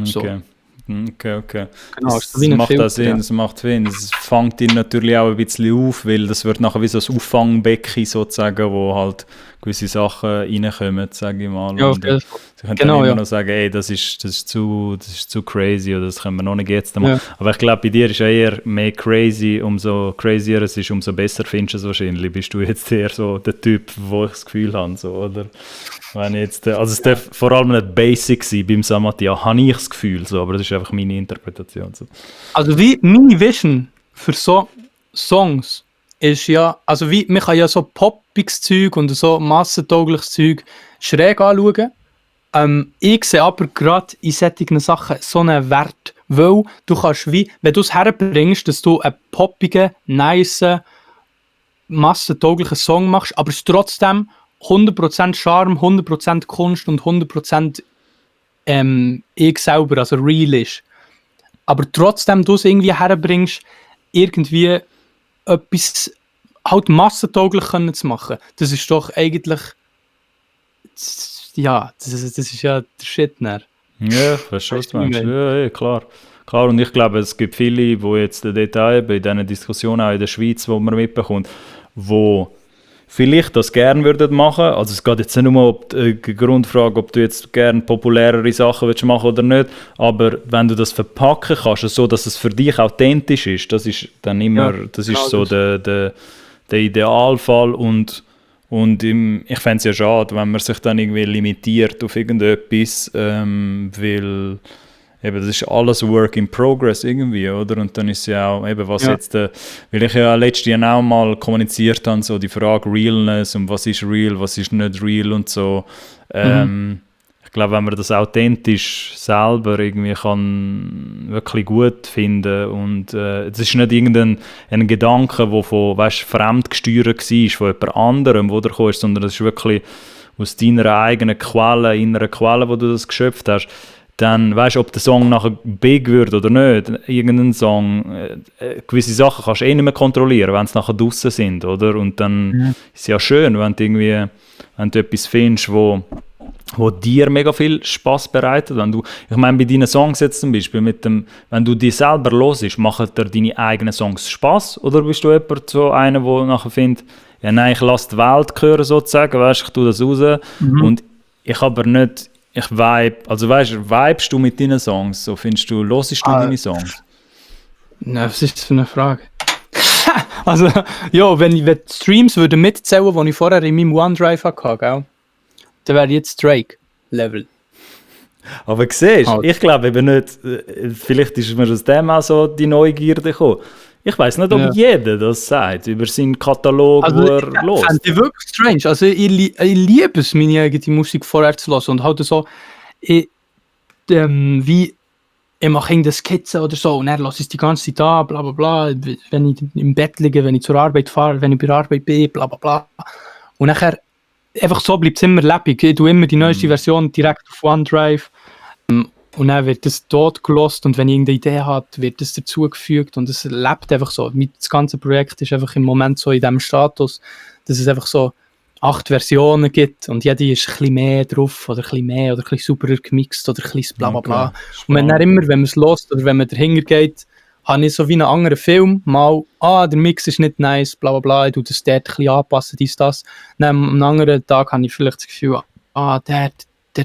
So. Okay. Genau, das macht auch Sinn, das macht Sinn. Es fängt ihn natürlich auch ein bisschen auf, weil das wird nachher wie so ein Auffangbecken sozusagen, wo halt gewisse Sachen reinkommen, sage ich mal. Ja, und, sie können dann immer noch sagen, ey, das ist zu crazy oder das können wir noch nicht jetzt machen. Ja. Aber ich glaube, bei dir ist eher mehr crazy, umso crazier es ist, umso besser findest du es wahrscheinlich. Bist du jetzt eher so der Typ, wo ich das Gefühl habe, so, oder? Wenn jetzt, also es darf vor allem nicht basic sein beim Samatia, habe ich das Gefühl, so, aber das ist einfach meine Interpretation. So. Also wie meine Vision für so Songs ist ja, also wie, man kann ja so poppiges Zeug und so massentaugliches Zeug schräg anschauen. Ich sehe aber gerade in solchen Sachen so einen Wert, weil du kannst wie, wenn du es herbringst, dass du einen poppigen, nice, massentauglichen Song machst, aber es trotzdem 100% Charme, 100% Kunst und 100% ich selber, also real ist. Aber trotzdem du es irgendwie herbringst, irgendwie etwas halt massentauglich können zu machen. Das ist doch eigentlich ja, das ist ja der Shit. Ne? Ja, verstehe was du meinst. Ja, klar. Klar, und ich glaube, es gibt viele, die jetzt dort bei diesen Diskussionen auch in der Schweiz, wo man mitbekommt, wo vielleicht das gerne würden machen. Also es geht jetzt nicht nur um die Grundfrage, ob du jetzt gerne populärere Sachen willst machen oder nicht, aber wenn du das verpacken kannst, so dass es für dich authentisch ist, das ist dann immer, das ist so der Idealfall und ich fände es ja schade, wenn man sich dann irgendwie limitiert auf irgendetwas, weil eben, das ist alles Work in Progress irgendwie, oder? Und dann ist ja auch, eben, was jetzt, weil ich ja letztes Jahr auch mal kommuniziert habe, so die Frage Realness und was ist real, was ist nicht real und so. Ich glaube, wenn man das authentisch selber irgendwie kann wirklich gut finden und es ist nicht irgendein Gedanke, der von, weißt, fremd gesteuert war, von jemand anderem, wo der gekommen ist, sondern das ist wirklich aus deiner eigenen Quelle, inneren Quelle, wo du das geschöpft hast. Dann weißt du, ob der Song nachher big wird oder nicht. Irgendein Song, gewisse Sachen kannst du nicht mehr kontrollieren, wenn sie nachher draussen sind, oder? Und dann ist es ja schön, wenn du etwas findest, wo dir mega viel Spass bereitet. Ich meine, bei deinen Songs jetzt zum Beispiel, wenn du die selber hörst, machen dir deine eigenen Songs Spass? Oder bist du jemand, so einer, der nachher findet, ja nein, ich lasse die Welt hören sozusagen, weißt, ich tue das raus und ich aber nicht. Ich vibe, also weißt du, vibest du mit deinen Songs? So hörst du deine Songs? Nein, was ist das für eine Frage? Also, ja, wenn die Streams würden mitzählen, die ich vorher in meinem OneDrive hatte, gell? Dann wäre jetzt Drake-Level. Aber siehst du, ich glaube eben nicht, vielleicht ist mir aus dem auch so die Neugierde gekommen. Ich weiss nicht, ob jeder das sagt, über seinen Katalog, also, wo er hört. Das fände ich wirklich strange. Also ich liebe es, meine eigene Musik vorher zu hören und halt so, wie ich mache irgendeine Skizze oder so und dann lasse ich es die ganze Zeit an, bla bla bla, wenn ich im Bett liege, wenn ich zur Arbeit fahre, wenn ich bei der Arbeit bin, bla bla bla. Und nachher, einfach so bleibt es immer lebendig. Ich tue immer die neueste Version direkt auf OneDrive. Und dann wird das dort gelost und wenn ich irgendeine Idee habe, wird das dazugefügt und es lebt einfach so. Das ganze Projekt ist einfach im Moment so in diesem Status, dass es einfach so 8 Versionen gibt und jede ist ein bisschen mehr drauf oder ein bisschen mehr oder ein bisschen sauberer gemixt oder ein bisschen bla bla bla. Okay. Und wenn dann immer, wenn man es lost oder wenn man dahinter geht, habe ich so wie einen anderen Film, mal, der Mix ist nicht nice, bla bla bla, ich tue das dort ein bisschen anpassen, dies, das. Dann am anderen Tag habe ich vielleicht das Gefühl, der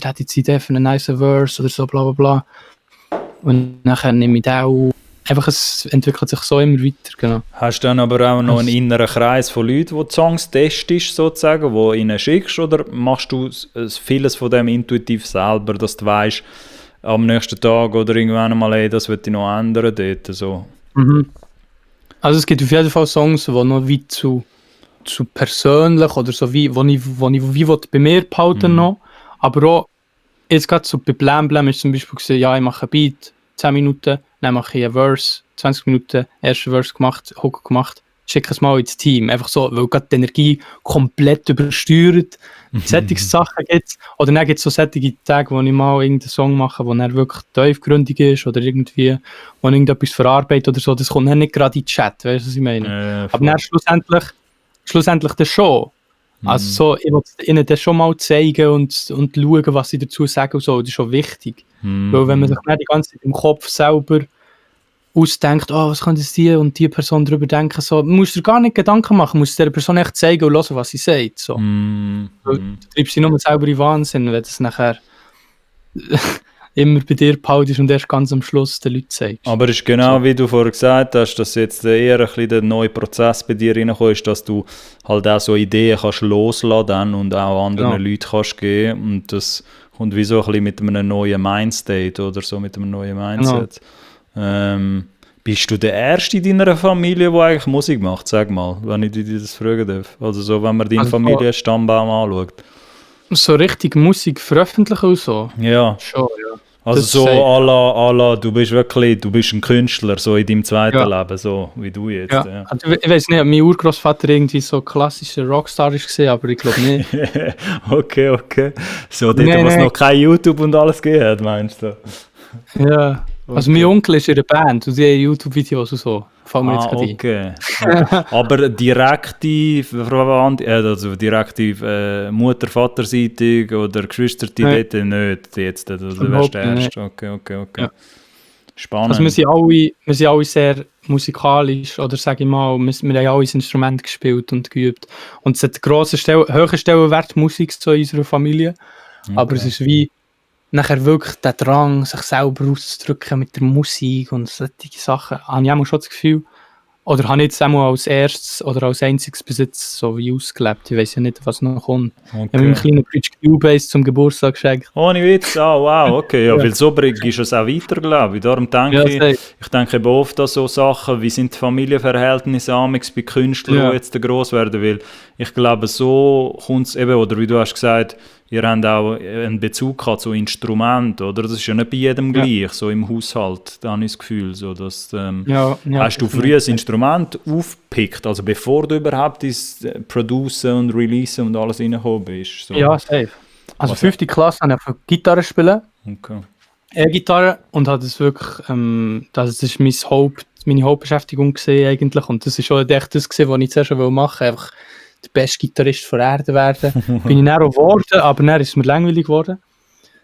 hat jetzt Idee für einen nice Verse oder so, bla bla bla. Und nachher nehme ich den auch. Einfach, es entwickelt sich so immer weiter, genau. Hast du dann aber auch noch einen inneren Kreis von Leuten, die Songs testest, sozusagen, die ihnen schickst, oder machst du vieles von dem intuitiv selber, dass du weißt, am nächsten Tag oder irgendwann einmal, ey, das wird ich noch ändern dort, so? Also es gibt auf jeden Fall Songs, die noch wie zu persönlich oder so, wie ich bei mir behalten noch. Aber auch, jetzt gerade so bei Blam Blam ist zum Beispiel gesehen, ja, ich mache ein Beat, 10 Minuten, dann mache ich einen Verse, 20 Minuten, ersten Verse gemacht, Hook gemacht, schick es mal ins Team. Einfach so, weil gerade die Energie komplett übersteuert. Solche Sachen gibt es. Oder dann gibt es so solche Tage, wo ich mal irgendeinen Song mache, der dann wirklich tiefgründig ist oder irgendwie, wo ich irgendetwas verarbeite oder so. Das kommt dann nicht gerade in den Chat, weißt du, was ich meine? Aber dann schlussendlich das schon. Also so, ich will ihnen das schon mal zeigen und schauen, was sie dazu sagen und so. Das ist schon wichtig. Weil wenn man sich nicht die ganze Zeit im Kopf selber ausdenkt, was kann das die und die Person darüber denken, so, man muss dir gar nicht Gedanken machen, man muss der Person echt zeigen und hören, was sie sagt. So. Du treibst sie nur selber in Wahnsinn, wenn du das nachher immer bei dir behaltest und erst ganz am Schluss den Leuten sagst. Aber es ist genau wie du vorher gesagt hast, dass jetzt eher ein bisschen der neue Prozess bei dir reinkommt, ist, dass du halt auch so Ideen kannst loslassen dann und auch anderen Leuten kannst geben und das kommt wie so ein bisschen mit einem neuen Mindstate oder so, mit einem neuen Mindset. Bist du der Erste in deiner Familie, der eigentlich Musik macht? Sag mal, wenn ich dir das fragen darf. Also so, wenn man deinen Familienstammbaum anschaut. So richtig Musik veröffentlichen und so? Ja. Schon, ja. Also das so à la, du bist ein Künstler, so in deinem zweiten Leben, so wie du jetzt. Ja. Ja. Also, ich weiß nicht, ob mein Urgroßvater irgendwie so klassischer Rockstar war, aber ich glaube nicht. Okay. So dort, wo es noch kein YouTube und alles gegeben hat, meinst du? Ja. Okay. Also mein Onkel ist in der Band und die haben YouTube-Videos und so. Fallen mir jetzt gerade okay. Aber direkte Verwandte, also direkte Mutter-Vaterseitig oder Geschwister, die dort nicht jetzt, also du wärst der Erste. Okay. Ja. Spannend. Also wir sind alle sehr musikalisch, oder sage ich mal, wir haben alle ein Instrument gespielt und geübt. Und es hat einen hohen Stellenwert Musik so in unserer Familie. Okay. Aber es ist wie nachher wirklich der Drang, sich selber auszudrücken mit der Musik und solche Sachen, habe ich auch schon das Gefühl, oder habe ich jetzt auch als erstes oder als einziges bis jetzt so wie ausgelebt. Ich weiß ja nicht, was noch kommt. Okay. Ich habe mir einen kleinen Bridge Cubase zum Geburtstag geschenkt. Ohne Witz, wow, okay. Ja, weil so bringst du es auch weiter, glaube ich. Darum denke ich denke eben oft an so Sachen, wie sind die Familienverhältnisse bei Künstlern, die jetzt gross werden, weil ich glaube, so kommt es eben, oder wie du hast gesagt, ihr habt auch einen Bezug gehabt zu Instrumenten, oder? Das ist ja nicht bei jedem gleich, so im Haushalt, da habe ich das Gefühl. So, dass, hast du früher ein Instrument aufgepickt, also bevor du überhaupt ins Producen und Releasen und alles reingekommen bist? So. Ja, safe. Also 5. Klasse habe ich Gitarre spielen. Okay. Gitarre und habe das wirklich, das ist meine Hauptbeschäftigung gesehen eigentlich und das ist schon echt das gewesen, was ich zuerst schon machen wollte, einfach der beste Gitarrist der Erde werden. Bin ich dann auch geworden, aber dann ist es mir langweilig geworden.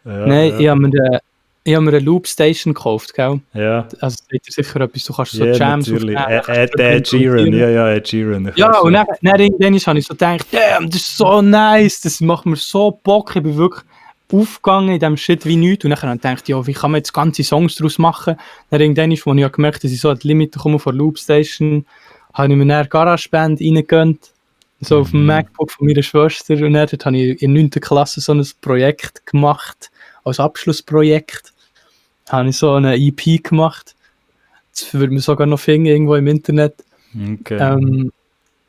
Ich habe mir eine Loopstation gekauft, gell? Ja. Also das ist sicher etwas, du kannst so Jams aufnehmen. Ed Sheeran. Ja, und dann habe ich so gedacht, damn, das ist so nice, das macht mir so Bock. Ich bin wirklich aufgegangen in diesem Shit wie nichts. Und dann habe ich gedacht, ja, wie kann man jetzt ganze Songs daraus machen? Dann irgendwann, als ich gemerkt habe, dass ich so an die Limite komme von Loopstation, habe ich mir eine GarageBand reingegönnt. So auf dem MacBook von meiner Schwester. Und dann habe ich in der 9. Klasse so ein Projekt gemacht, als Abschlussprojekt. Habe ich so eine EP gemacht. Das würde man sogar noch finden, irgendwo im Internet. Okay.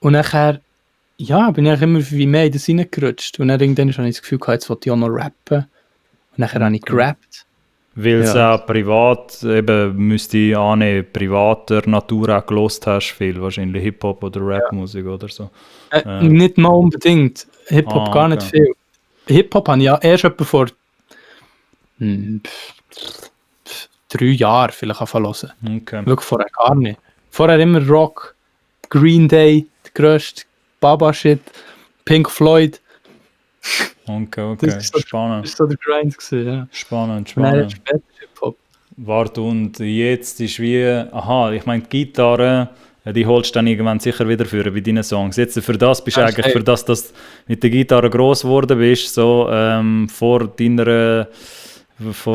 Und nachher, bin ich immer wie mehr in das reingerutscht. Und dann irgendwann habe ich das Gefühl gehabt, jetzt wollte ich auch noch rappen. Und nachher habe ich gerappt. Weil es auch privat, eben müsste ich annehmen, privater Natur auch gehört hast, viel wahrscheinlich Hip-Hop oder Rap-Musik oder so. Nicht mal unbedingt. Hip-Hop gar nicht viel. Hip-Hop habe ich ja erst etwa vor 3 Jahren vielleicht angefangen zu hören. Okay. Wirklich vorher gar nicht. Vorher immer Rock, Green Day, der grösste Baba-Shit, Pink Floyd. Okay. Spannend. Das war so der Grind gewesen, ja. Spannend. Nein, später Hip-Hop. Warte, und jetzt ist wie, ich meine, die Gitarre, die holst du dann irgendwann sicher wieder bei deinen Songs. Jetzt für das bist du eigentlich, für das, dass du mit der Gitarre gross geworden bist, so vor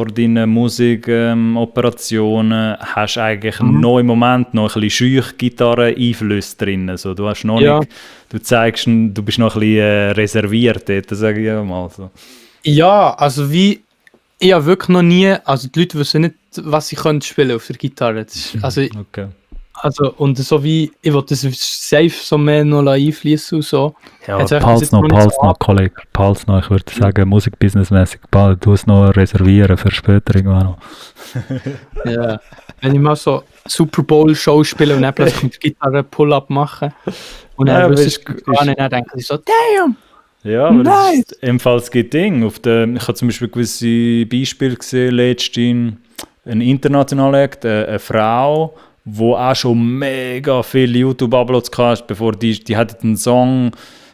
deinen Musikoperationen, hast du eigentlich noch im Moment noch ein bisschen scheuch Gitarre-Einflüsse drin. So, du hast noch nicht, du zeigst, du bist noch ein bisschen reserviert dort, sage ich mal so. Ja, also ich habe wirklich noch nie, also die Leute wissen nicht, was sie können spielen auf der Gitarre. Okay. Also, und so wie, ich will das safe so mehr noch einfließen und so. Ja, Jetzt echt, Pulse das noch, jetzt Pulse noch, Kollege. Pulse noch, ich würde sagen, musikbusinessmäßig, du es noch reservieren für später irgendwann noch. Ja. Wenn ich mal so Super Bowl-Show spiele und dann plötzlich mit der Gitarre Pull-Up mache und dann Ja, wissen sie gar nicht, dann denken sie so, damn! Ja, aber Nice. das ist ebenfalls ein Ding. Ich habe zum Beispiel gewisse Beispiele gesehen, letztens ein internationaler Act, eine Frau, die auch schon mega viele YouTube-Uploads hatte, bevor die hatte einen Song,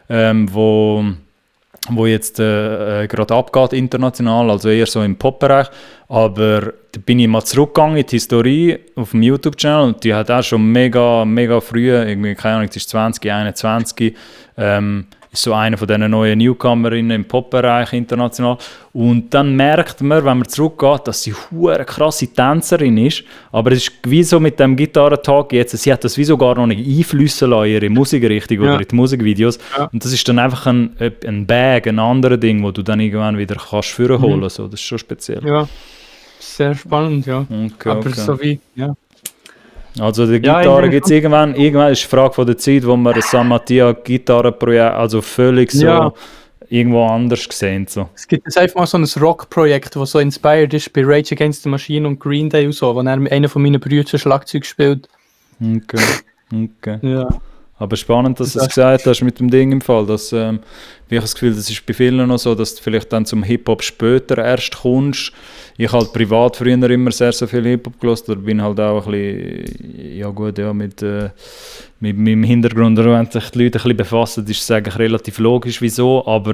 wo jetzt gerade abgeht international, also eher so im Pop-Bereich. Aber da bin ich mal zurückgegangen in die Historie auf dem YouTube-Channel und die hat auch schon mega, mega früh, irgendwie, keine Ahnung, es ist 2021, ist so eine von diesen neuen Newcomerinnen im Pop-Bereich international. Und dann merkt man, wenn man zurückgeht, dass sie eine krasse Tänzerin ist. Aber es ist wie so mit dem Gitarrentalk jetzt, sie hat das wie so gar noch nicht einflüssen lassen in ihre Musikrichtung oder in die Musikvideos. Ja. Und das ist dann einfach ein Bag, ein anderes Ding, wo du dann irgendwann wieder kannst vorholen. So, das ist schon speziell. Ja, sehr spannend, ja. Okay, aber so wie, ja. Also die Gitarre gibt es irgendwann ist die Frage von der Zeit, wo man ein San Mattia Gitarrenprojekt, also völlig so irgendwo anders gesehen. So. Es gibt jetzt einfach mal so ein Rock-Projekt, das so inspired ist bei Rage Against the Machine und Green Day und so, wo einer von meinen Brüdern Schlagzeug spielt. Okay. Ja. Aber spannend, dass du es gesagt hast mit dem Ding im Fall, dass, ich habe das Gefühl, das ist bei vielen noch so, dass du vielleicht dann zum Hip-Hop später erst kommst. Ich halt privat früher immer sehr viel Hip-Hop gehört, da bin halt auch ein bisschen, mit meinem Hintergrund, wenn sich die Leute ein bisschen befassen, ist es eigentlich relativ logisch, wieso, aber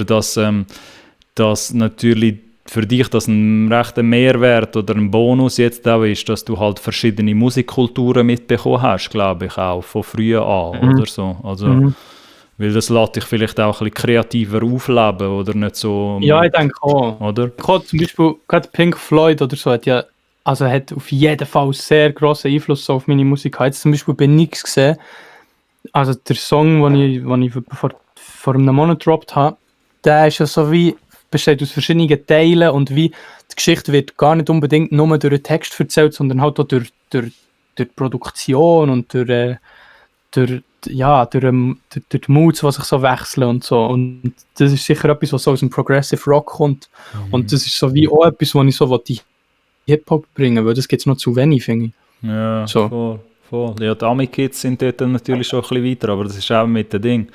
dass natürlich für dich das ein rechter Mehrwert oder ein Bonus jetzt auch ist, dass du halt verschiedene Musikkulturen mitbekommen hast, glaube ich auch, von früher an oder so. Also, weil das lässt dich vielleicht auch ein bisschen kreativer aufleben oder nicht so... Ja, ich denke auch. Oder? Zum Beispiel gerade Pink Floyd oder so hat auf jeden Fall sehr grossen Einfluss auf meine Musik. Ich habe jetzt zum Beispiel bei Nix gesehen, also der Song, den ich vor einem Monat gedroppt habe, der ist ja so wie... besteht aus verschiedenen Teilen und wie die Geschichte wird gar nicht unbedingt nur durch den Text erzählt, sondern halt auch durch die Produktion und durch die Moods, die sich so wechseln und so. Und das ist sicher etwas, was so aus dem Progressive Rock kommt. Und das ist so wie auch etwas, was ich so die Hip-Hop bringen will, weil das gibt es noch zu wenig, finde ich. Ja, so. voll. Ja, die Ami-Kids sind dort natürlich schon ein bisschen weiter, aber das ist auch mit dem Ding.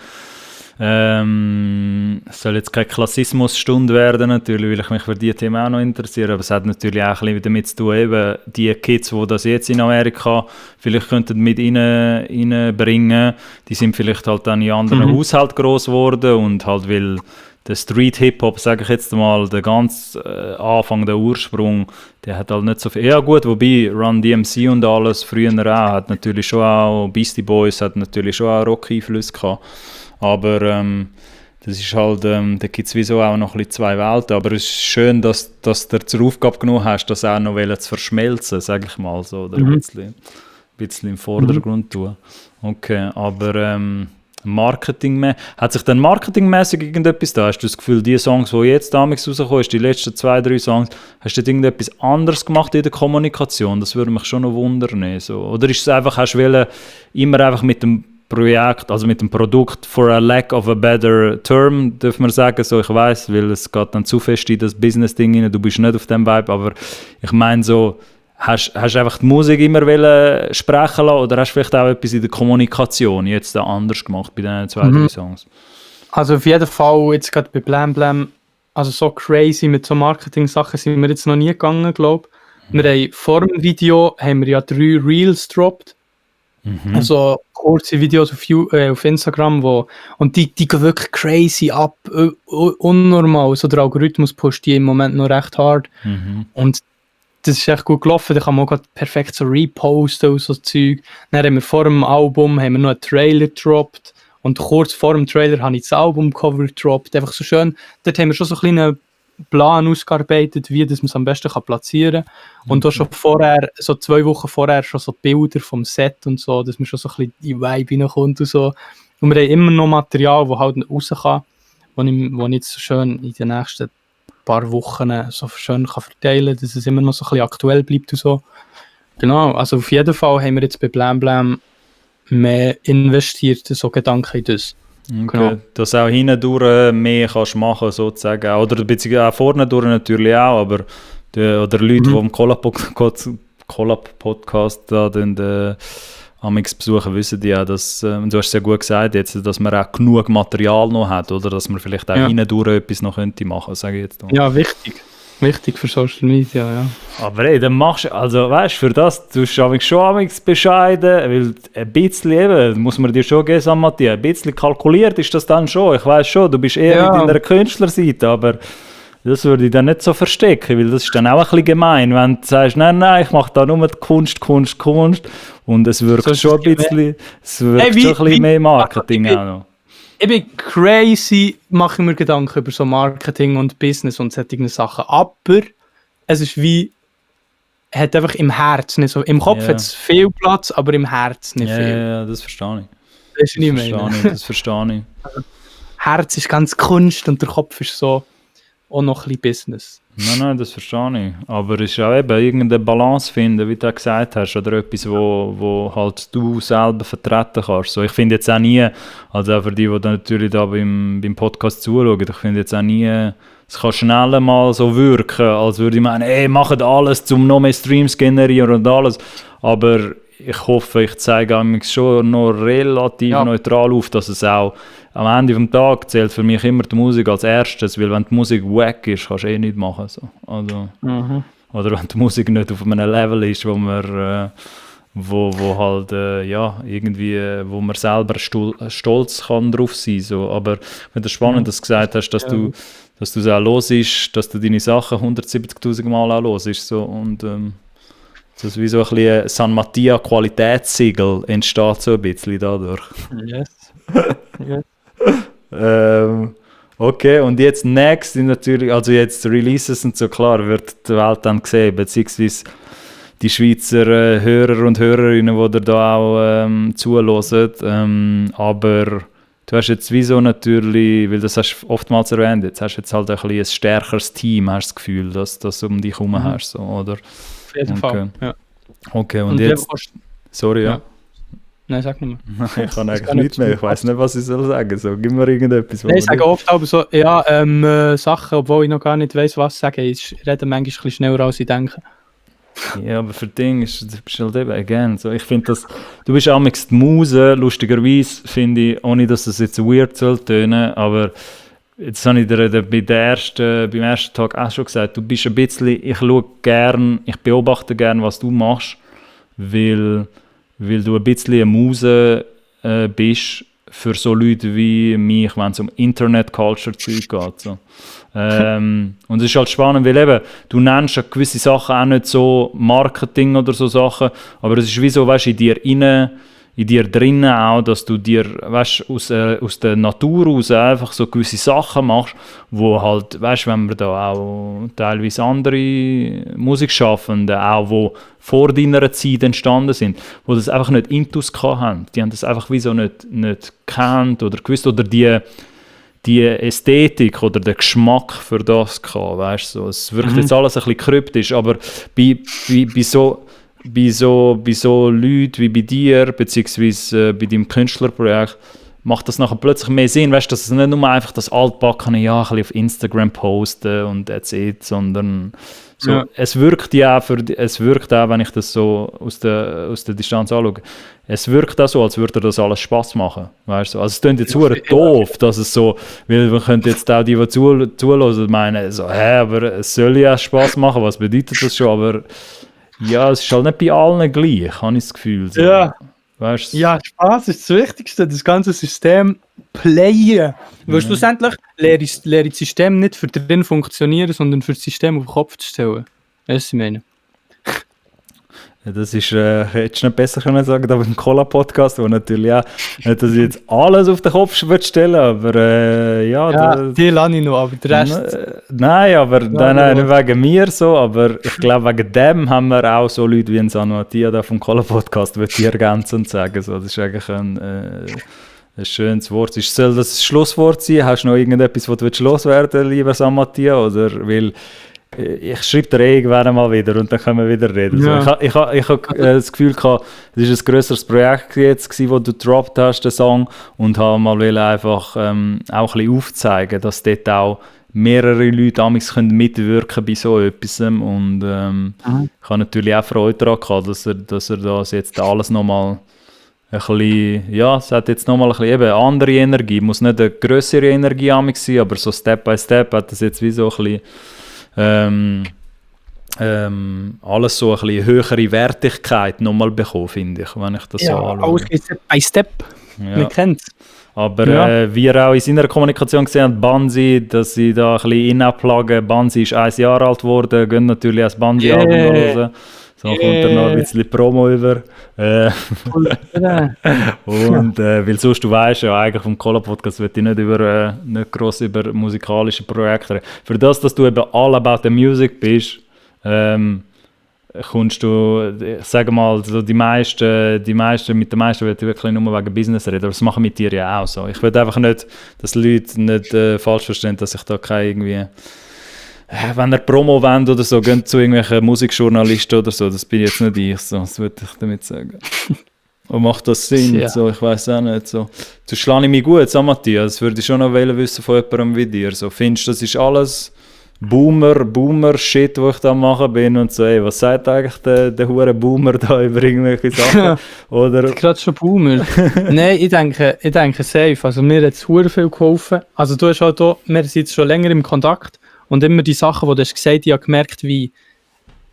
Es soll jetzt keine Klassismusstunde werden natürlich, weil ich mich für diese Themen auch noch interessiere, aber es hat natürlich auch ein bisschen damit zu tun, eben die Kids, die das jetzt in Amerika vielleicht könnten mit reinbringen, die sind vielleicht halt dann in anderen Haushalten gross geworden und halt weil der Street-Hip-Hop, sage ich jetzt mal, der ganz Anfang, der Ursprung, der hat halt nicht so viel. Ja gut, wobei Run DMC und alles früher auch, hat natürlich schon auch, Beastie Boys hat natürlich schon auch Rock-Einflüsse gehabt. Aber das ist halt, da gibt es sowieso auch noch ein bisschen zwei Welten. Aber es ist schön, dass du zur Aufgabe genommen hast, das auch noch zu verschmelzen, sage ich mal so. Oder ein bisschen im Vordergrund tun. Okay, aber hat sich dann marketingmäßig irgendetwas da? Hast du das Gefühl, die Songs, die jetzt damals rausgekommen sind, die letzten 2-3 Songs, hast du irgendetwas anderes gemacht in der Kommunikation? Das würde mich schon noch wundern. So. Oder ist es einfach, hast du immer einfach mit dem Projekt, also mit dem Produkt for a lack of a better term, darf man sagen, so ich weiss, weil es geht dann zu fest in das Business-Ding rein, du bist nicht auf dem Vibe, aber ich meine so, hast einfach die Musik immer sprechen lassen oder hast du vielleicht auch etwas in der Kommunikation jetzt anders gemacht bei diesen 2-3 Songs? Also auf jeden Fall, jetzt gerade bei Blam Blam, also so crazy mit so Marketing-Sachen sind wir jetzt noch nie gegangen, glaube ich. Wir haben vor dem Video haben wir ja 3 Reels gedroppt. Also kurze Videos auf Instagram, und die gehen wirklich crazy ab, unnormal. So der Algorithmus pusht die im Moment noch recht hart. Und das ist echt gut gelaufen, da kann man auch perfekt so reposten und so Zeug. Dann haben wir vor dem Album noch einen Trailer gedroppt und kurz vor dem Trailer habe ich das Albumcover gedroppt. Einfach so schön, dort haben wir schon so einen kleinen Plan ausgearbeitet, wie das man es am besten platzieren kann. Und auch schon vorher, so 2 Wochen vorher, schon so Bilder vom Set und so, dass man schon so ein bisschen in die Vibe reinkommt und so. Und wir haben immer noch Material, das halt raus kann, das ich jetzt so schön in den nächsten paar Wochen so schön kann verteilen kann, dass es immer noch so ein bisschen aktuell bleibt und so. Genau, also auf jeden Fall haben wir jetzt bei Blam Blam mehr investiert, so Gedanken in das. Okay. Genau. Dass auch hindurch mehr kannst machen sozusagen. Oder beziehungsweise auch vorne durch natürlich auch, aber oder Leute, die im Collab-Podcast da amix besuchen, wissen die auch, dass, du hast es ja gut gesagt, jetzt, dass man auch genug Material noch hat, oder dass man vielleicht auch hindurch etwas noch könnte machen, sage ich jetzt. Ja, wichtig. Wichtig für Social Media, ja. Aber ey, dann machst du, also weißt du, für das tust du schon bescheiden, weil ein bisschen eben, muss man dir schon geben, Matthias, ein bisschen kalkuliert ist das dann schon. Ich weiss schon, du bist eher in deiner Künstlerseite, aber das würde ich dann nicht so verstecken, weil das ist dann auch ein bisschen gemein, wenn du sagst, nein, ich mache da nur die Kunst und es wirkt so schon ein bisschen, schon ein bisschen mehr Marketing auch noch. Ich bin crazy, mache mir Gedanken über so Marketing und Business und solche Sachen, aber es ist wie, hat einfach im Herz nicht so, im Kopf hat es viel Platz, aber im Herz nicht viel. Ja, das verstehe ich. Das ist nicht mehr. Das verstehe ich. Herz ist ganz Kunst und der Kopf ist so auch noch ein bisschen Business. Nein, das verstehe ich. Aber es ist auch eben irgendeine Balance finden, wie du gesagt hast, oder etwas, wo halt du selber vertreten kannst. So, ich finde jetzt auch nie, also auch für die natürlich da beim Podcast zuschauen, ich finde jetzt auch nie, es kann schnell mal so wirken, als würde ich meinen, macht alles, um noch mehr Streams generieren und alles. Aber ich hoffe, ich zeige mich schon noch relativ neutral auf, dass es auch am Ende des Tages zählt für mich immer die Musik als erstes, weil wenn die Musik wack ist, kannst du nichts machen. So. Also, oder wenn die Musik nicht auf einem Level ist, wo man wo halt irgendwie, wo man selber stolz kann drauf sein. So. Aber ich finde es spannend, dass du gesagt hast, dass du es auch hörst, dass du deine Sachen 170'000 Mal auch hörst. So. Und das ist wie so ein bisschen ein San Mattia Qualitätssiegel entsteht so ein bisschen dadurch. Yes. Okay, und jetzt next natürlich, also jetzt Releases sind so klar, wird die Welt dann gesehen, beziehungsweise die Schweizer Hörer und Hörerinnen, die da auch zuhören. Aber du hast jetzt wieso natürlich, weil das hast du oftmals erwähnt, jetzt hast du jetzt halt ein bisschen ein stärkeres Team, hast du das Gefühl, dass du das um dich herum hast, so, oder? Auf jeden Fall, ja. Okay, und jetzt... Sorry, ja. Nein, sag nicht mehr. Ich kann eigentlich nichts mehr, ich weiss nicht, was ich soll sagen. So, gib mir irgendetwas. Nein, ich sage oft aber so, Sachen, obwohl ich noch gar nicht weiss, was ich sage. Ich rede manchmal ein bisschen schneller, als ich denke. Ja, aber für Dinge ist es halt eben, again, so, ich finde das, du bist auch die Muse, lustigerweise, finde ich, ohne dass das jetzt weird soll tönen, aber jetzt habe ich dir beim ersten Tag auch schon gesagt, du bist ein bisschen, ich beobachte gern, was du machst, weil du ein bisschen eine Muse bist für so Leute wie mich, wenn es um Internet-Culture-Zeug geht. So. Und es ist halt spannend, weil eben, du nennst ja gewisse Sachen auch nicht so Marketing oder so Sachen, aber es ist wie so, weißt, in dir drinnen auch, dass du dir, weißt, aus der Natur aus einfach so gewisse Sachen machst, wo halt, weißt, wenn wir da auch teilweise andere Musikschaffende, auch wo vor deiner Zeit entstanden sind, wo das einfach nicht Intus haben. Die haben das einfach wie so nicht gekannt oder gewusst oder die Ästhetik oder der Geschmack für das gehabt, weißt, so. Es wirkt jetzt alles ein bisschen kryptisch, aber bei so Leuten wie bei dir, beziehungsweise bei deinem Künstlerprojekt, macht das nachher plötzlich mehr Sinn, weißt, dass es nicht nur einfach das Altbackene, ein bisschen auf Instagram posten und that's it, sondern so, es wirkt auch, wenn ich das so aus der Distanz anschaue, es wirkt auch so, als würde das alles Spass machen, weißt du. Also es klingt jetzt doof, dass es so, weil man könnte jetzt auch die zuhören, meinen, so, aber es soll ja Spass machen, was bedeutet das schon, aber ja, es ist halt nicht bei allen gleich, habe ich das Gefühl. So. Ja. Weißt du? Ja, Spaß ist das Wichtigste, das ganze System playen. Weil schlussendlich lehre das System nicht für drin funktionieren, sondern für das System auf den Kopf zu stellen. Das ist meine. Ja, das ist, hättest du nicht besser können sagen, aber im Cola-Podcast, wo natürlich auch, nicht, dass ich jetzt alles auf den Kopf stellen, aber die lasse ich noch, aber der Rest... Nein, aber nein, nicht wegen mir so, aber ich glaube, wegen dem haben wir auch so Leute wie ein San Mattia da vom Cola-Podcast, würde ich ergänzen und sagen, so, das ist eigentlich ein schönes Wort. Soll das Schlusswort sein? Hast du noch irgendetwas, was du loswerden willst, lieber San Mattia, oder weil... ich schreibe dir irgendwann mal wieder und dann können wir wieder reden. Ja. So, ich habe das Gefühl gehabt, es war ein grösseres Projekt jetzt, wo du gedroppt hast, den Song, und habe mal einfach auch ein bisschen aufzeigen, dass dort auch mehrere Leute amigs können mitwirken bei so etwas. Und ich habe natürlich auch Freude daran gehabt, dass er das jetzt alles nochmal ein bisschen, ja, es hat jetzt nochmal ein bisschen eben andere Energie, muss nicht eine grössere Energie amigs sein, aber so Step by Step hat das jetzt wie so ein bisschen alles so ein bisschen höhere Wertigkeit nochmal bekommen, finde ich, wenn ich das so anschaue. Alles geht Step by Step, man kennt es. Aber wie ihr auch in seiner Kommunikation gesehen habt, Bansi, dass sie da ein bisschen inabplagen, Bansi ist 1 Jahr alt geworden, gehen natürlich als Bansi-Album hören. So kommt er noch ein bisschen Promo über. Und weil sonst, du weißt ja, eigentlich vom Cola-Podcast wird ich nicht gross über musikalische Projekte reden. Für das, dass du eben all about the music bist, kommst du, ich sage mal, so mit den meisten will ich wirklich nur wegen Business reden, aber das machen mit dir ja auch so. Ich will einfach nicht, dass Leute nicht falsch verstehen, dass ich da keine irgendwie, wenn ihr Promo wollt oder so, geht zu irgendwelchen Musikjournalisten oder so, das bin jetzt nicht ich, so, das würde ich damit sagen. Und macht das Sinn? Ja. So, ich weiß auch nicht. So. Du schlage ich mich gut, so Matthias, das würde ich schon noch wissen von jemandem wie dir. So, findest du, das ist alles Boomer-Shit, wo ich da machen bin und so, ey, was sagt eigentlich der hure Boomer da über irgendwelche Sachen? Oder? Gerade schon Boomer. Nein, ich denke safe. Also mir hat es hure viel geholfen. Also du hast halt auch, wir sind jetzt schon länger im Kontakt und immer die Sachen, die du hast gesagt, ich habe gemerkt, wie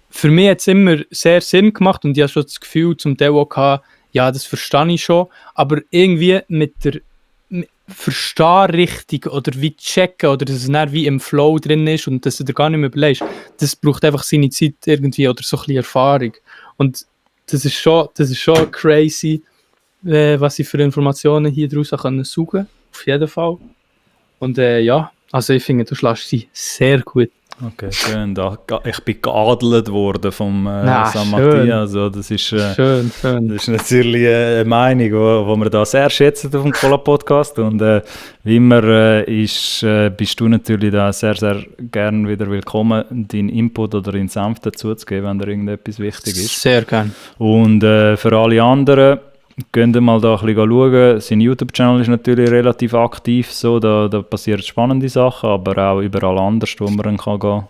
für mich hat es immer sehr Sinn gemacht und ich habe schon das Gefühl zum Teil auch gehabt, ja, das verstehe ich schon, aber irgendwie mit der Verstehen richtig oder wie checken oder dass es nicht wie im Flow drin ist und dass du dir gar nicht mehr überlegst, das braucht einfach seine Zeit irgendwie oder so ein bisschen Erfahrung. Und das ist schon crazy, was ich für Informationen hier daraus saugen können, auf jeden Fall. Und ja, also ich finde, du schlägst sie sehr gut. Okay, schön. Ich bin geadelt worden vom San Matthias. Also, das ist, schön. Das ist natürlich eine Meinung, die wir da sehr schätzen auf dem Cola-Podcast. Und wie immer bist du natürlich da sehr, sehr gerne wieder willkommen, deinen Input oder deinen Senf dazu zu geben, wenn dir irgendetwas wichtig ist. Sehr gerne. Und für alle anderen, könnt ihr mal da ein bisschen schauen. Sein YouTube-Channel ist natürlich relativ aktiv, so, da passieren spannende Sachen, aber auch überall anders, wo man kann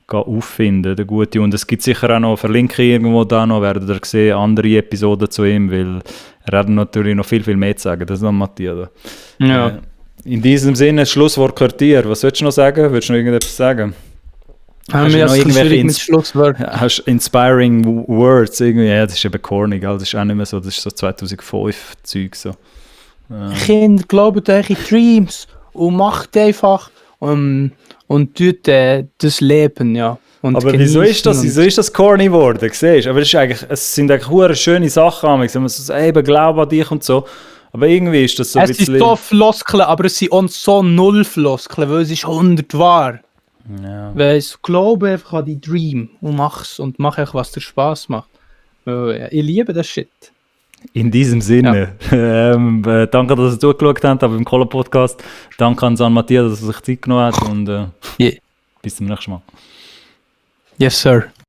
auffinden, der Gute. Und es gibt sicher auch noch, verlinke ich irgendwo da noch, werdet ihr sehen, andere Episoden zu ihm, weil er hat natürlich noch viel, viel mehr zu sagen. Das ist noch Matthias. Ja. In diesem Sinne, das Schlusswort gehört dir. Was willst du noch sagen? Willst du noch irgendetwas sagen? Hast du noch irgendwelche inspiring words? Irgendwie? Ja, das ist eben corny, gell? Das ist auch nicht mehr so, das ist so 2005-Zeug. So. Kinder, glaubt eure Dreams und macht einfach und tut das Leben, ja. Und aber wieso ist das corny geworden? Siehst? Aber es sind eigentlich hure schöne Sachen, wenn man so eben glaube an dich und so. Aber irgendwie ist das so ein bisschen... Es sind so Floskeln, aber es sind auch so null Floskeln, weil es ist 100 wahr. Ja. Weil ich glaube einfach an die Dream und mach's und mach einfach, was dir Spaß macht. Ich liebe das Shit. In diesem Sinne, danke, dass ihr zugeschaut habt beim Cola-Podcast. Danke an San Matthias, dass er sich Zeit genommen hat und bis zum nächsten Mal. Yes, sir.